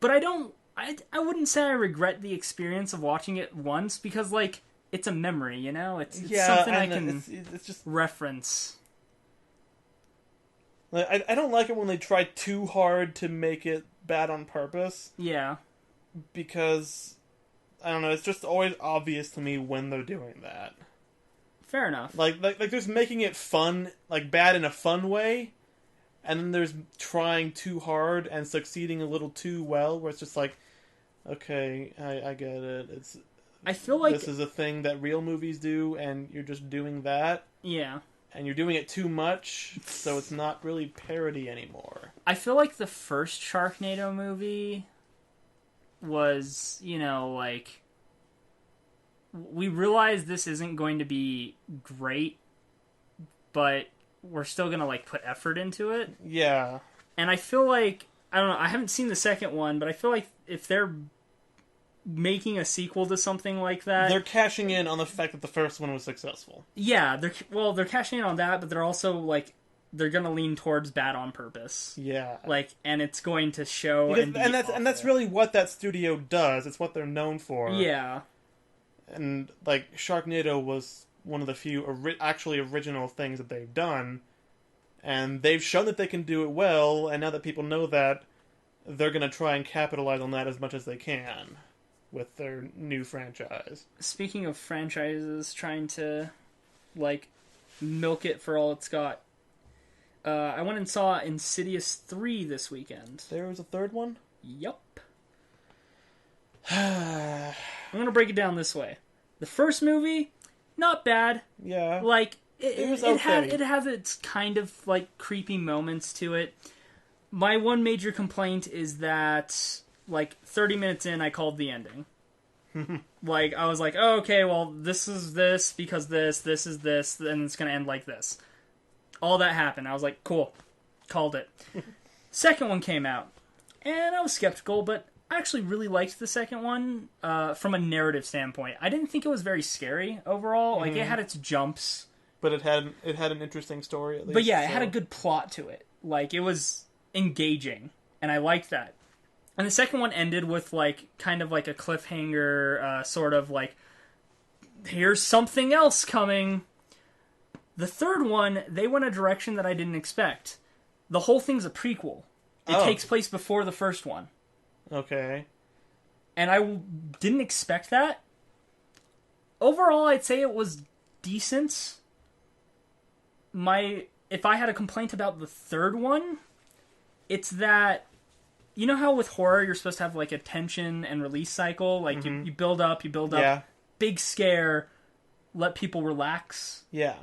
Speaker 1: But I wouldn't say I regret the experience of watching it once because, like, it's a memory, you know? It's something I can
Speaker 2: it's just
Speaker 1: reference.
Speaker 2: Like, I don't like it when they try too hard to make it bad on purpose.
Speaker 1: Yeah.
Speaker 2: Because, I don't know, it's just always obvious to me when they're doing that.
Speaker 1: Fair enough.
Speaker 2: Like there's making it fun, like bad in a fun way, and then there's trying too hard and succeeding a little too well, where it's just like, okay, I get it.
Speaker 1: I feel like
Speaker 2: this is a thing that real movies do, and you're just doing that.
Speaker 1: Yeah.
Speaker 2: And you're doing it too much, so it's not really parody anymore.
Speaker 1: I feel like the first Sharknado movie was, you know, like, we realize this isn't going to be great, but we're still going to, like, put effort into it.
Speaker 2: Yeah.
Speaker 1: And I feel like, I don't know, I haven't seen the second one, but I feel like if they're making a sequel to something like that,
Speaker 2: they're cashing in on the fact that the first one was successful.
Speaker 1: Yeah, they're cashing in on that, but they're also, like, they're gonna lean towards bad on purpose.
Speaker 2: Yeah.
Speaker 1: Like, and it's going to show
Speaker 2: because, and that's really what that studio does. It's what they're known for.
Speaker 1: Yeah.
Speaker 2: And, like, Sharknado was one of the few actually original things that they've done, and they've shown that they can do it well, and now that people know that, they're gonna try and capitalize on that as much as they can with their new franchise.
Speaker 1: Speaking of franchises trying to, like, milk it for all it's got, I went and saw Insidious 3 this weekend.
Speaker 2: There was a third one?
Speaker 1: Yup. I'm gonna break it down this way. The first movie, not bad.
Speaker 2: Yeah.
Speaker 1: Like,
Speaker 2: it was okay.
Speaker 1: It has its kind of, like, creepy moments to it. My one major complaint is that, like, 30 minutes in, I called the ending. Like, I was like, oh, okay, well, this is this, because this is this, and it's gonna end like this. All that happened. I was like, cool. Called it. Second one came out, and I was skeptical, but I actually really liked the second one, from a narrative standpoint. I didn't think it was very scary, overall. Like, it had its jumps.
Speaker 2: But it had an interesting story, at least.
Speaker 1: But yeah, it had a good plot to it. Like, it was engaging, and I liked that. And the second one ended with, like, kind of like a cliffhanger, sort of like, here's something else coming. The third one, they went a direction that I didn't expect. The whole thing's a prequel. It takes place before the first one. Okay. And I didn't expect that. Overall, I'd say it was decent. If I had a complaint about the third one, it's that, you know how with horror you're supposed to have, like, a tension and release cycle? Like, you build up,
Speaker 2: yeah.
Speaker 1: Big scare, let people relax.
Speaker 2: Yeah.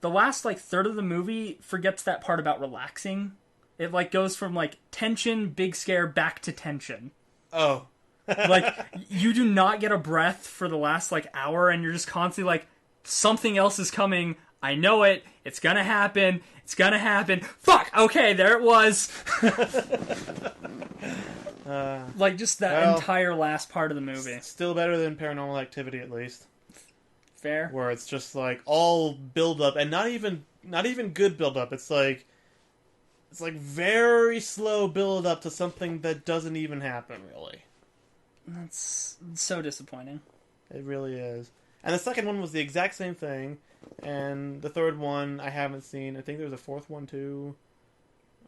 Speaker 1: The last, like, third of the movie forgets that part about relaxing. It, like, goes from, like, tension, big scare, back to tension.
Speaker 2: Oh.
Speaker 1: Like, you do not get a breath for the last, like, hour, and you're just constantly like, something else is coming. I know it. It's gonna happen. It's gonna happen. Fuck! Okay, there it was. Like, just that entire last part of the movie.
Speaker 2: Still better than Paranormal Activity, at least.
Speaker 1: Fair.
Speaker 2: Where it's just, like, all build-up, and not even good build-up. It's like, it's like very slow build up to something that doesn't even happen, really.
Speaker 1: That's so disappointing.
Speaker 2: It really is. And the second one was the exact same thing, and the third one I haven't seen. I think there was a fourth one too,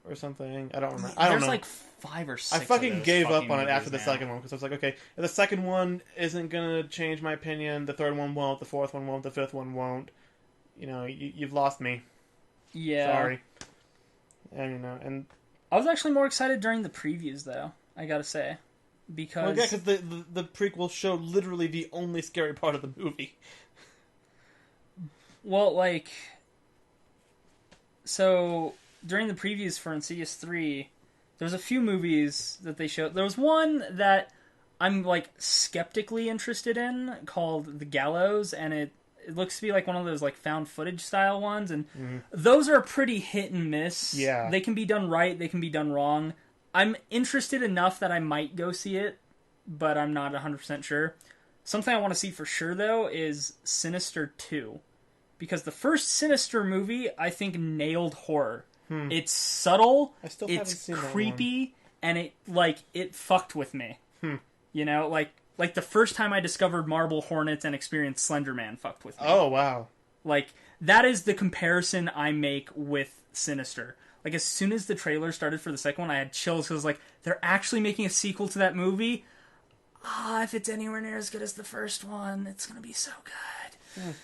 Speaker 2: or something. I don't remember. I don't know.
Speaker 1: There's like 5 or 6.
Speaker 2: I fucking gave up on it after the
Speaker 1: now.
Speaker 2: second one because I was like, okay, if the second one isn't gonna change my opinion, the third one won't, the fourth one won't, the fifth one won't. You know, you've lost me.
Speaker 1: Yeah.
Speaker 2: Sorry. And and
Speaker 1: I was actually more excited during the previews, though. I gotta say, because
Speaker 2: because the prequels show literally the only scary part of the movie.
Speaker 1: Well, like, so during the previews for Insidious 3, there's a few movies that they showed. There was one that I'm, like, skeptically interested in called The Gallows, and it looks to be like one of those, like, found footage style ones, and those are pretty hit and miss.
Speaker 2: Yeah.
Speaker 1: They can be done right, they can be done wrong. I'm interested enough that I might go see it, but I'm not 100% sure. Something I want to see for sure, though, is Sinister 2. Because the first Sinister movie, I think, nailed horror. It's subtle,
Speaker 2: I still haven't
Speaker 1: it's
Speaker 2: seen that
Speaker 1: creepy, and it fucked with me. You know, like the first time I discovered Marble Hornets and experienced Slender Man fucked with me.
Speaker 2: Oh, wow.
Speaker 1: Like, that is the comparison I make with Sinister. Like, as soon as the trailer started for the second one, I had chills, because, like, they're actually making a sequel to that movie. If it's anywhere near as good as the first one, it's gonna be so good.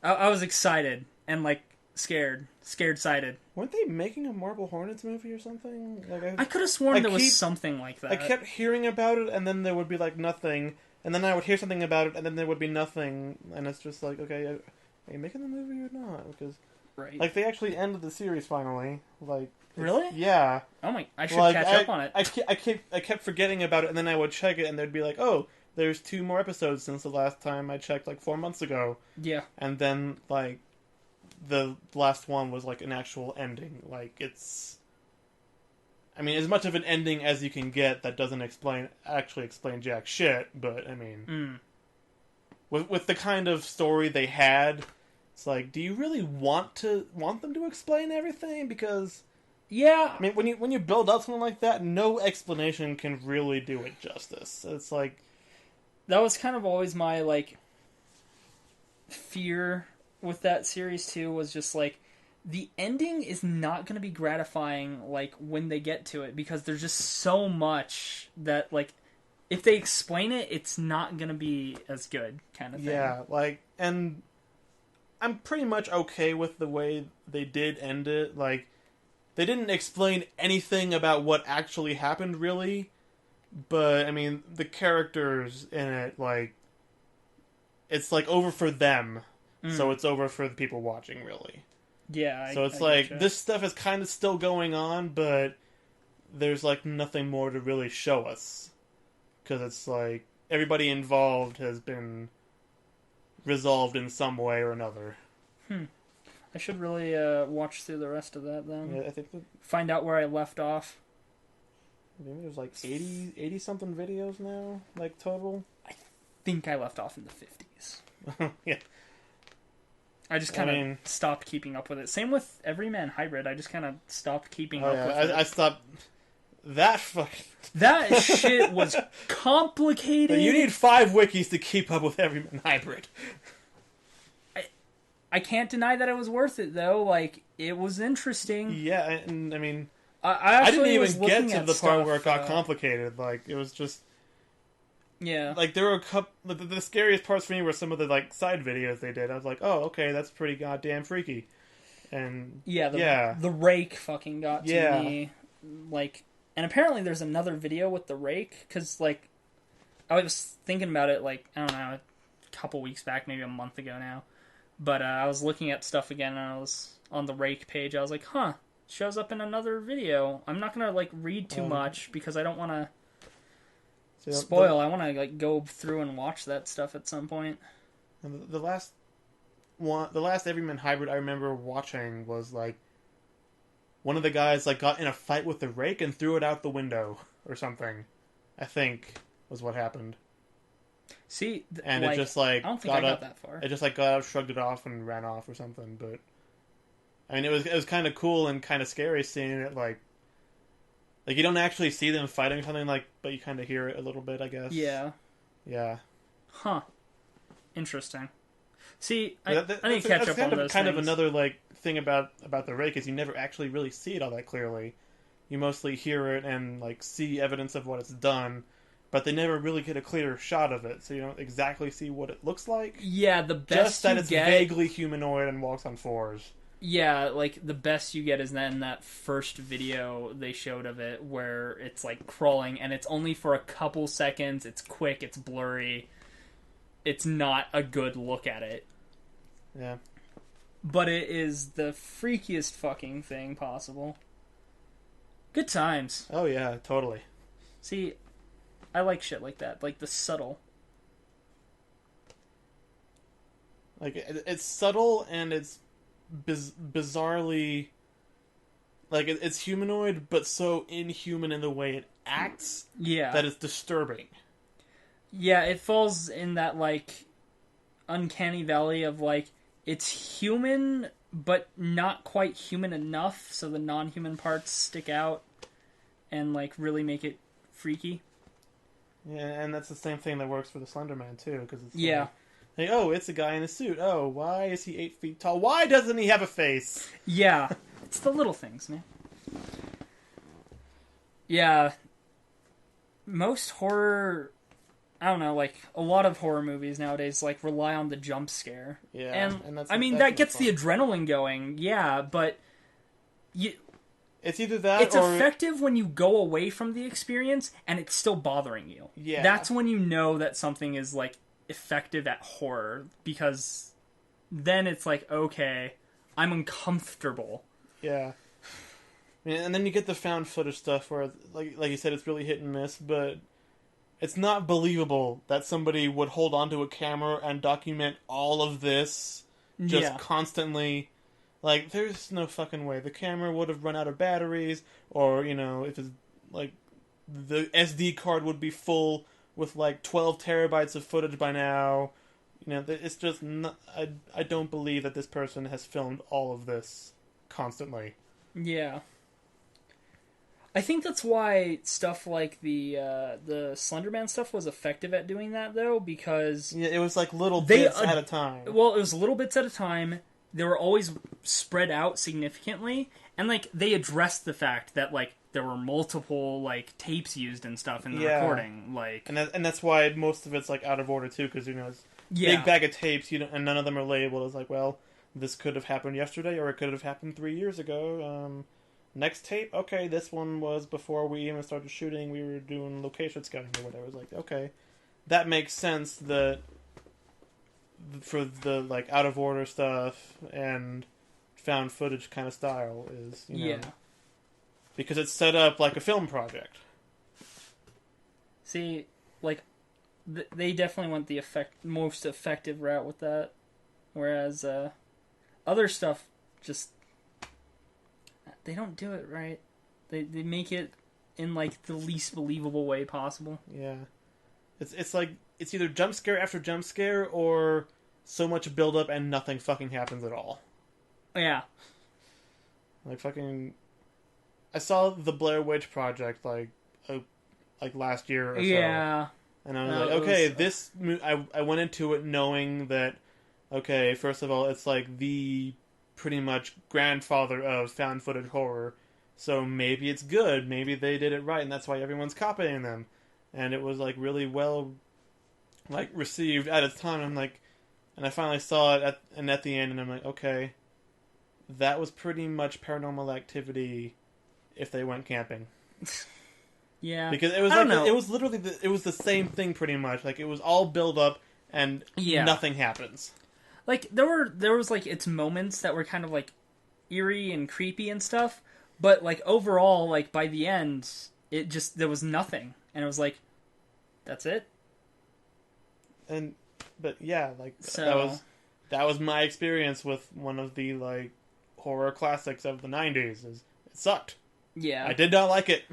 Speaker 1: I was excited and, like, scared-sighted.
Speaker 2: Weren't they making a Marble Hornets movie or something? Like
Speaker 1: I could have sworn there was something like that.
Speaker 2: I kept hearing about it, and then there would be, like, nothing, and then I would hear something about it, and then there would be nothing, and it's just like, okay, are you making the movie or not? Because,
Speaker 1: right.
Speaker 2: like, they actually ended the series finally. Like,
Speaker 1: really?
Speaker 2: Yeah.
Speaker 1: Oh my! I should catch up on it.
Speaker 2: I kept forgetting about it, and then I would check it, and there'd be like, oh, there's 2 more episodes since the last time I checked, like 4 months ago.
Speaker 1: Yeah.
Speaker 2: And then, like, the last one was like an actual ending. Like, it's, I mean, as much of an ending as you can get that doesn't actually explain jack shit. But I mean, with the kind of story they had, it's like, do you really want them to explain everything? Because
Speaker 1: yeah,
Speaker 2: I mean, when you build up something like that, no explanation can really do it justice. It's like,
Speaker 1: that was kind of always my, like, fear with that series too, was just like, the ending is not going to be gratifying, like, when they get to it, because there's just so much that, like, if they explain it, it's not going to be as good, kind of thing.
Speaker 2: Yeah, like, and I'm pretty much okay with the way they did end it. Like, they didn't explain anything about what actually happened, really, but, I mean, the characters in it, like, it's, like, over for them. So it's over for the people watching, really.
Speaker 1: Yeah.
Speaker 2: So it's like, this stuff is kind of still going on, but there's, like, nothing more to really show us. Because it's like, everybody involved has been resolved in some way or another.
Speaker 1: I should really watch through the rest of that, then.
Speaker 2: Yeah, I think
Speaker 1: find out where I left off.
Speaker 2: Maybe there's, like, 80-something videos now, like, total.
Speaker 1: I think I left off in the 50s.
Speaker 2: Yeah.
Speaker 1: I just kind of stopped keeping up with it. Same with Everyman Hybrid. I just kind of stopped keeping up with it.
Speaker 2: I stopped. That
Speaker 1: shit was complicated.
Speaker 2: You need 5 wikis to keep up with Everyman Hybrid.
Speaker 1: I can't deny that it was worth it, though. Like, it was interesting.
Speaker 2: Yeah, and I mean,
Speaker 1: I
Speaker 2: didn't even get to the part where it got complicated. Like, it was just.
Speaker 1: Yeah.
Speaker 2: Like, there were a couple... The scariest parts for me were some of the, like, side videos they did. I was like, oh, okay, that's pretty goddamn freaky. And...
Speaker 1: Yeah, the rake fucking got to me. Like, and apparently there's another video with the rake, because, like, I was thinking about it, like, I don't know, a couple weeks back, maybe a month ago now. But I was looking at stuff again, and I was on the rake page. I was like, huh, it shows up in another video. I'm not gonna, like, read too much, because I don't want to... spoil. I want to, like, go through and watch that stuff at some point.
Speaker 2: The last Everyman Hybrid I remember watching was, like, one of the guys, like, got in a fight with the rake and threw it out the window or something. I think was what happened.
Speaker 1: See,
Speaker 2: and
Speaker 1: like,
Speaker 2: it just, like,
Speaker 1: I don't think I got that far.
Speaker 2: It just, like, got up, shrugged it off, and ran off or something. But I mean, it was kind of cool and kind of scary seeing it, like you don't actually see them fighting or something, like, but you kind of hear it a little bit, I guess.
Speaker 1: Yeah.
Speaker 2: Yeah.
Speaker 1: Huh. Interesting. See, I didn't catch up on those
Speaker 2: kind
Speaker 1: things.
Speaker 2: of another, like, thing about the rake is you never actually really see it all that clearly. You mostly hear it and, like, see evidence of what it's done, but they never really get a clear shot of it, so you don't exactly see what it looks like.
Speaker 1: Yeah, the best
Speaker 2: just that
Speaker 1: you
Speaker 2: it's
Speaker 1: get,
Speaker 2: vaguely humanoid and walks on fours.
Speaker 1: Yeah, like, the best you get is then that first video they showed of it where it's, like, crawling, and it's only for a couple seconds, it's quick, it's blurry. It's not a good look at it.
Speaker 2: Yeah.
Speaker 1: But it is the freakiest fucking thing possible. Good times.
Speaker 2: Oh yeah, totally.
Speaker 1: See, I like shit like that, like the subtle.
Speaker 2: Like, it's subtle and it's bizarrely... Like, it's humanoid, but so inhuman in the way it acts that it's disturbing.
Speaker 1: Yeah, it falls in that, like, uncanny valley of, like, it's human, but not quite human enough, so the non-human parts stick out and, like, really make it freaky.
Speaker 2: Yeah, and that's the same thing that works for the Slender Man, too, because it's like, oh, it's a guy in a suit. Oh, why is he 8 feet tall? Why doesn't he have a face?
Speaker 1: Yeah, it's the little things, man. Yeah, most horror... I don't know, like, a lot of horror movies nowadays, like, rely on the jump scare.
Speaker 2: Yeah.
Speaker 1: And
Speaker 2: that's,
Speaker 1: I mean, that gets the adrenaline going, yeah, but...
Speaker 2: It's either that
Speaker 1: it's
Speaker 2: or...
Speaker 1: effective when you go away from the experience, and it's still bothering you.
Speaker 2: Yeah.
Speaker 1: That's when you know that something is, like, effective at horror, because then it's like, okay, I'm uncomfortable.
Speaker 2: Yeah. And then you get the found footage stuff where, like you said, it's really hit and miss, but... It's not believable that somebody would hold onto a camera and document all of this just constantly. Like, there's no fucking way. The camera would have run out of batteries, or, you know, if it's, like, the SD card would be full with, like, 12 terabytes of footage by now. You know, it's just not... I don't believe that this person has filmed all of this constantly.
Speaker 1: Yeah. I think that's why stuff like the Slenderman stuff was effective at doing that, though, because...
Speaker 2: Yeah, it was like little bits at a time.
Speaker 1: Well, it was little bits at a time. They were always spread out significantly, and, like, they addressed the fact that, like, there were multiple, like, tapes used and stuff in the recording. Like,
Speaker 2: and that's why most of it's, like, out of order, too, because, you know, it's big bag of tapes, and none of them are labeled as, like, well, this could have happened yesterday, or it could have happened 3 years ago, Next tape, okay, this one was before we even started shooting, we were doing location scouting or whatever. It was like, okay, that makes sense that for the, like, out of order stuff and found footage kind of style is, you know, because it's set up like a film project.
Speaker 1: See, like, they definitely went the most effective route with that, whereas other stuff just... They don't do it right. They make it in, like, the least believable way possible.
Speaker 2: Yeah. It's like, it's either jump scare after jump scare, or so much build up and nothing fucking happens at all.
Speaker 1: Yeah.
Speaker 2: Like, fucking... I saw the Blair Witch Project, like last year or so.
Speaker 1: Yeah.
Speaker 2: And I was like, okay, I went into it knowing that, okay, first of all, it's like the... pretty much grandfather of found footage horror, so maybe it's good, maybe they did it right, and that's why everyone's copying them. And it was, like, really well, like, received at its time. I'm like, and I finally saw it at the end, and I'm like, okay, that was pretty much Paranormal Activity if they went camping.
Speaker 1: Yeah,
Speaker 2: because it was like it was literally it was the same thing pretty much. Like, it was all build up and nothing happens.
Speaker 1: Like, there was, like, its moments that were kind of, like, eerie and creepy and stuff, but, like, overall, like, by the end, it just, there was nothing. And it was like, that's it?
Speaker 2: But yeah, like, so... that was my experience with one of the, like, horror classics of the 90s. It sucked.
Speaker 1: Yeah.
Speaker 2: I did not like it.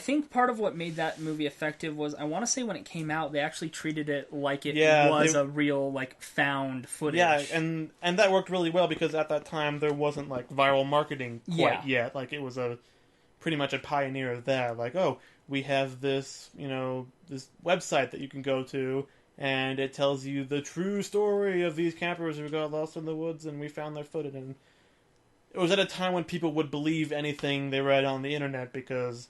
Speaker 1: think part of what made that movie effective was, I want to say when it came out, they actually treated it like it was a real, like, found footage.
Speaker 2: Yeah, and that worked really well because at that time there wasn't, like, viral marketing quite yet. Like, it was pretty much a pioneer of that. Like, oh, we have this, this website that you can go to, and it tells you the true story of these campers who got lost in the woods and we found their footage. And it was at a time when people would believe anything they read on the internet because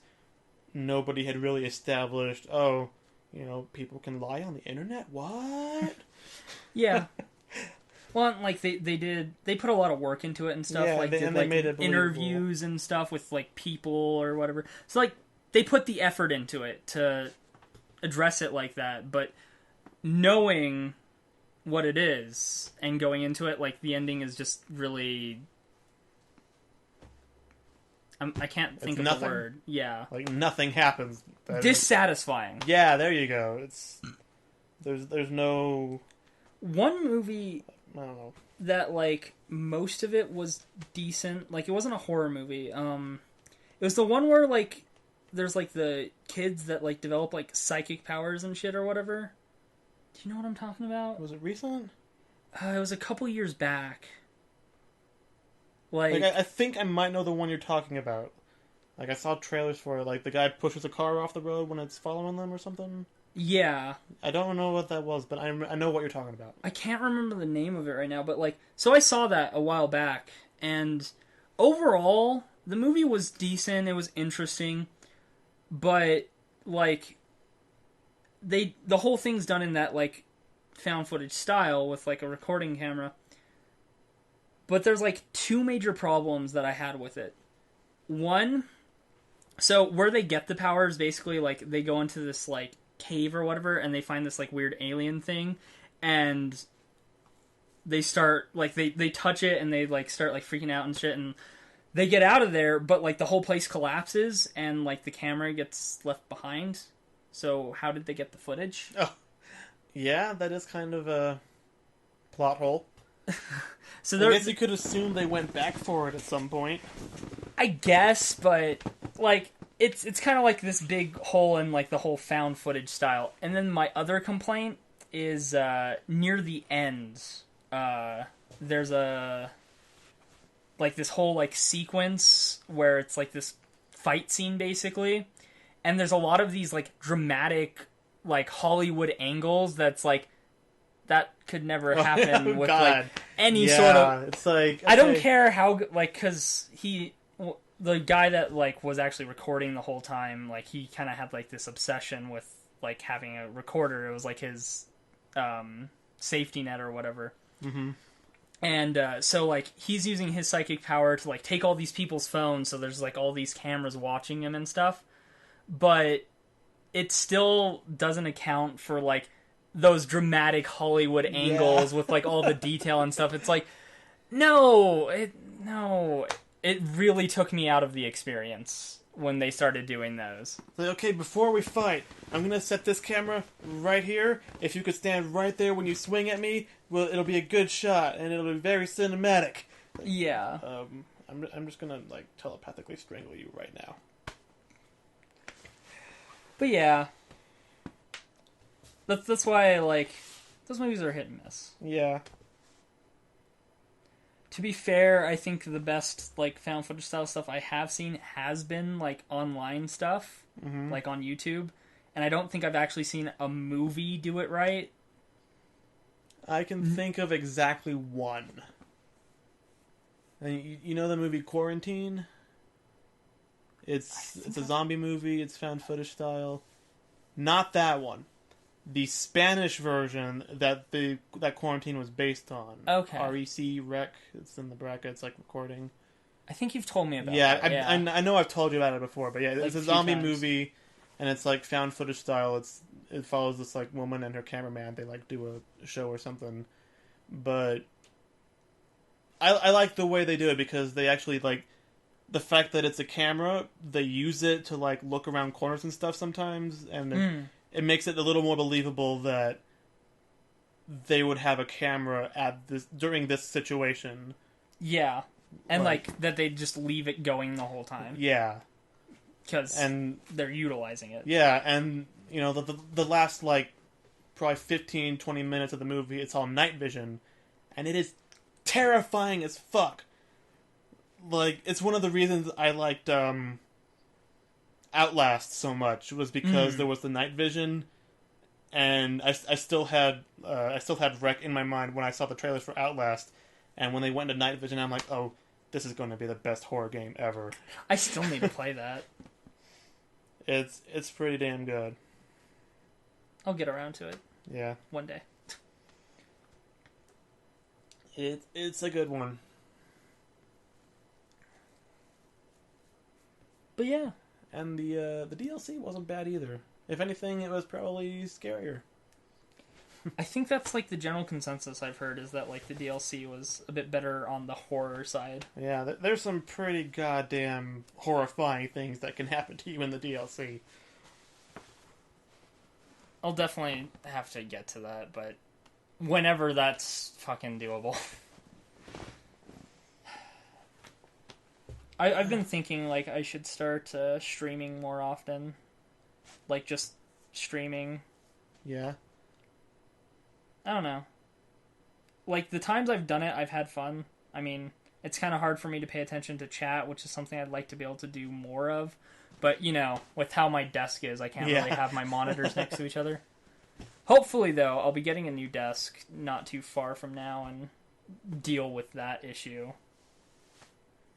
Speaker 2: nobody had really established, people can lie on the internet? What?
Speaker 1: Yeah. Well, like, they put a lot of work into it and stuff.
Speaker 2: Yeah,
Speaker 1: like,
Speaker 2: they made it
Speaker 1: interviews and stuff with, like, people or whatever. So, like, they put the effort into it to address it like that. But knowing what it is and going into it, like, the ending is just really... I can't think of the word. Yeah.
Speaker 2: Like, nothing happens.
Speaker 1: Dissatisfying.
Speaker 2: Yeah, there you go. There's no...
Speaker 1: One movie...
Speaker 2: I don't know.
Speaker 1: That, like, most of it was decent. Like, it wasn't a horror movie. It was the one where, like, there's, like, the kids that, like, develop, like, psychic powers and shit or whatever. Do you know what I'm talking about?
Speaker 2: Was it recent?
Speaker 1: It was a couple years back. Like,
Speaker 2: I think I might know the one you're talking about. Like, I saw trailers for it. Like, the guy pushes a car off the road when it's following them or something.
Speaker 1: Yeah.
Speaker 2: I don't know what that was, but I know what you're talking about.
Speaker 1: I can't remember the name of it right now, but, like... So I saw that a while back, and overall, the movie was decent, it was interesting, but, like... The whole thing's done in that, like, found footage style with, like, a recording camera. But there's, like, two major problems that I had with it. One, so where they get the powers, basically, like, they go into this, like, cave or whatever, and they find this, like, weird alien thing, and they start, like, they touch it, and they, like, start, like, freaking out and shit, and they get out of there, but, like, the whole place collapses, and, like, the camera gets left behind. So how did they get the footage?
Speaker 2: Oh, yeah, that is kind of a plot hole. So I guess you could assume they went back for it at some point.
Speaker 1: I guess, but like it's kind of like this big hole in like the whole found footage style. And then my other complaint is near the end. There's a like this whole like sequence where it's like this fight scene basically, and there's a lot of these like dramatic like Hollywood angles that's like that could never happen with like any sort of.
Speaker 2: It's like okay.
Speaker 1: I don't care how like because the guy that like was actually recording the whole time, like he kind of had like this obsession with like having a recorder. It was like his safety net or whatever.
Speaker 2: Mm-hmm.
Speaker 1: And so like he's using his psychic power to like take all these people's phones, so there's like all these cameras watching him and stuff. But it still doesn't account for like those dramatic Hollywood angles with like all the detail and stuff. It's like, no, it really took me out of the experience when they started doing those.
Speaker 2: Like, okay, before we fight, I'm going to set this camera right here. If you could stand right there when you swing at me, well, it'll be a good shot, and it'll be very cinematic.
Speaker 1: Yeah.
Speaker 2: I'm just going to, like, telepathically strangle you right now.
Speaker 1: But yeah. That's why, like, those movies are hit and miss.
Speaker 2: Yeah.
Speaker 1: To be fair, I think the best, like, found footage style stuff I have seen has been, like, online stuff, like on YouTube. And I don't think I've actually seen a movie do it right.
Speaker 2: I can think of exactly one. And you know the movie Quarantine? It's a zombie movie, it's found footage style. Not that one. The Spanish version that Quarantine was based on.
Speaker 1: Okay.
Speaker 2: REC, it's in the brackets, like recording.
Speaker 1: I think you've told me about
Speaker 2: that.
Speaker 1: Yeah,
Speaker 2: I know I've told you about it before, but yeah,
Speaker 1: like
Speaker 2: it's a zombie movie, and it's like found footage style. It follows this like woman and her cameraman. They like do a show or something, but I like the way they do it because they actually like the fact that it's a camera. They use it to like look around corners and stuff sometimes, and it makes it a little more believable that they would have a camera during this situation.
Speaker 1: Yeah. And like that they just leave it going the whole time.
Speaker 2: Yeah.
Speaker 1: because they're utilizing it.
Speaker 2: Yeah, and you know the last like probably 15, 20 minutes of the movie, it's all night vision, and it is terrifying as fuck. Like, it's one of the reasons I liked Outlast so much, was because there was the night vision, and I still had Wreck in my mind when I saw the trailers for Outlast, and when they went into night vision, I'm like, oh, this is going to be the best horror game ever.
Speaker 1: I still need to play that.
Speaker 2: It's pretty damn good.
Speaker 1: I'll get around to it.
Speaker 2: Yeah.
Speaker 1: One day.
Speaker 2: It's a good one.
Speaker 1: But yeah.
Speaker 2: And the DLC wasn't bad either. If anything, it was probably scarier.
Speaker 1: I think that's like the general consensus I've heard, is that like the DLC was a bit better on the horror side.
Speaker 2: Yeah, there's some pretty goddamn horrifying things that can happen to you in the DLC.
Speaker 1: I'll definitely have to get to that, but whenever that's fucking doable. I've been thinking like I should start streaming more often. Like just streaming.
Speaker 2: Yeah.
Speaker 1: I don't know. Like the times I've done it, I've had fun. I mean, it's kind of hard for me to pay attention to chat, which is something I'd like to be able to do more of. But, you know, with how my desk is, I can't really have my monitors next to each other. Hopefully, though, I'll be getting a new desk not too far from now and deal with that issue.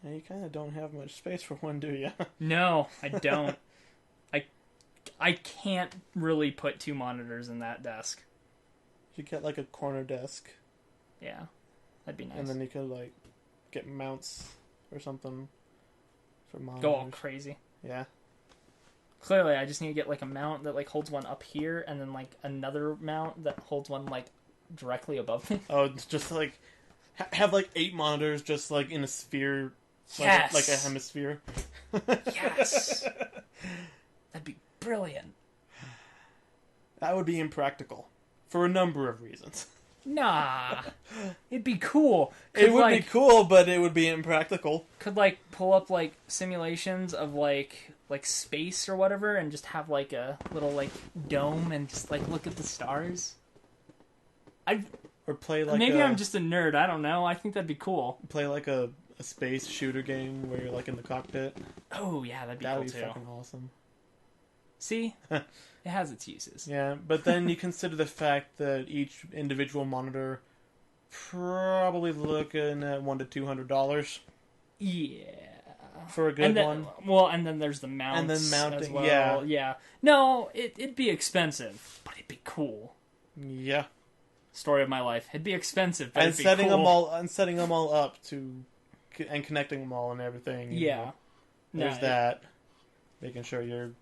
Speaker 2: Yeah, you kind of don't have much space for one, do you?
Speaker 1: No, I don't. I can't really put two monitors in that desk.
Speaker 2: You get, like, a corner desk.
Speaker 1: Yeah, that'd be nice.
Speaker 2: And then you could, like, get mounts or something for monitors.
Speaker 1: Go all crazy.
Speaker 2: Yeah.
Speaker 1: Clearly, I just need to get, like, a mount that, like, holds one up here, and then, like, another mount that holds one, like, directly above me.
Speaker 2: Oh, it's just, like, have, like, 8 monitors just, like, in a sphere.
Speaker 1: Yes!
Speaker 2: Like a hemisphere.
Speaker 1: Yes! That'd be brilliant.
Speaker 2: That would be impractical. For a number of reasons.
Speaker 1: Nah. It'd be cool.
Speaker 2: It would be cool, but it would be impractical.
Speaker 1: Could, like, pull up, like, simulations of, like space or whatever, and just have, like, a little, like, dome and just, like, look at the stars.
Speaker 2: Or play, like,
Speaker 1: maybe I'm just a nerd. I don't know. I think that'd be cool.
Speaker 2: Play, like, a space shooter game where you're, like, in the cockpit.
Speaker 1: Oh, yeah, that'd be cool, too.
Speaker 2: That would be fucking awesome.
Speaker 1: See? It has its uses.
Speaker 2: Yeah, but then you consider the fact that each individual monitor probably looking at $100 to $200.
Speaker 1: Yeah.
Speaker 2: For a good one.
Speaker 1: Well, and then there's the mounts.
Speaker 2: And then mounting,
Speaker 1: as well. Yeah. No, it'd be expensive, but it'd be cool.
Speaker 2: Yeah.
Speaker 1: Story of my life. It'd be expensive, but
Speaker 2: and
Speaker 1: it'd be
Speaker 2: setting
Speaker 1: cool.
Speaker 2: setting them all up and connecting them all and everything.
Speaker 1: Yeah.
Speaker 2: There's that. Making sure your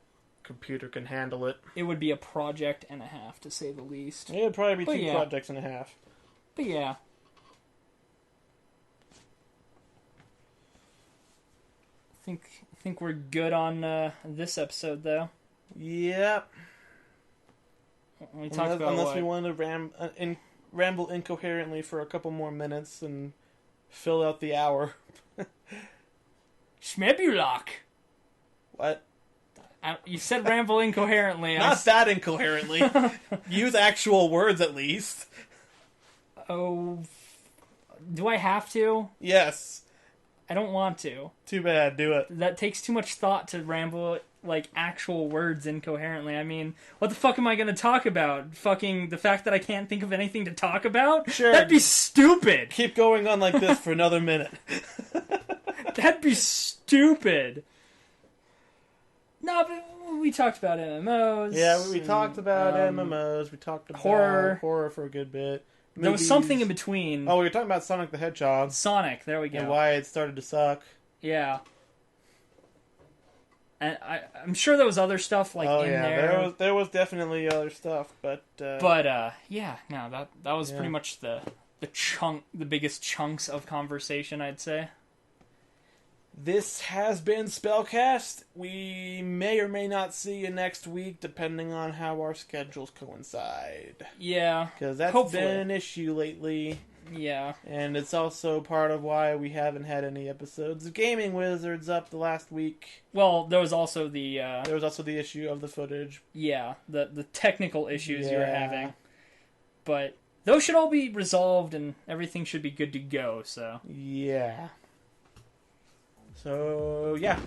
Speaker 2: computer can handle it.
Speaker 1: It would be a project and a half, to say the least.
Speaker 2: It would probably be 2 projects and a half.
Speaker 1: But yeah. I think we're good on this episode, though.
Speaker 2: Yep.
Speaker 1: We talked about
Speaker 2: unless we want to ramble incoherently for a couple more minutes and fill out the hour.
Speaker 1: Schmebulok.
Speaker 2: What?
Speaker 1: You said ramble incoherently.
Speaker 2: Not that incoherently. Use actual words at least.
Speaker 1: Oh, do I have to?
Speaker 2: Yes.
Speaker 1: I don't want to.
Speaker 2: Too bad. Do it.
Speaker 1: That takes too much thought to ramble like actual words incoherently. I mean, what the fuck am I going to talk about? Fucking the fact that I can't think of anything to talk about?
Speaker 2: Sure.
Speaker 1: That'd be stupid.
Speaker 2: Keep going on like this for another minute.
Speaker 1: That'd be stupid. No, but we talked about MMOs.
Speaker 2: Yeah, we talked about MMOs. We talked about horror for a good bit. Movies.
Speaker 1: There was something in between.
Speaker 2: Oh, we were talking about Sonic the Hedgehog.
Speaker 1: Sonic, there we go.
Speaker 2: And why it started to suck.
Speaker 1: Yeah. And I'm sure there was other stuff like in there.
Speaker 2: There was definitely other stuff, but
Speaker 1: yeah, no, that was pretty much the biggest chunks of conversation, I'd say.
Speaker 2: This has been SpellCast. We may or may not see you next week, depending on how our schedules coincide.
Speaker 1: Yeah,
Speaker 2: because that's
Speaker 1: hopefully
Speaker 2: been an issue lately.
Speaker 1: Yeah.
Speaker 2: And it's also part of why we haven't had any episodes of Gaming Wizards up the last week.
Speaker 1: Well, there was also the
Speaker 2: issue of the footage.
Speaker 1: Yeah, the technical issues you were
Speaker 2: Yeah.
Speaker 1: having. But those should all be resolved and everything should be good to go, so.
Speaker 2: Yeah. So, yeah.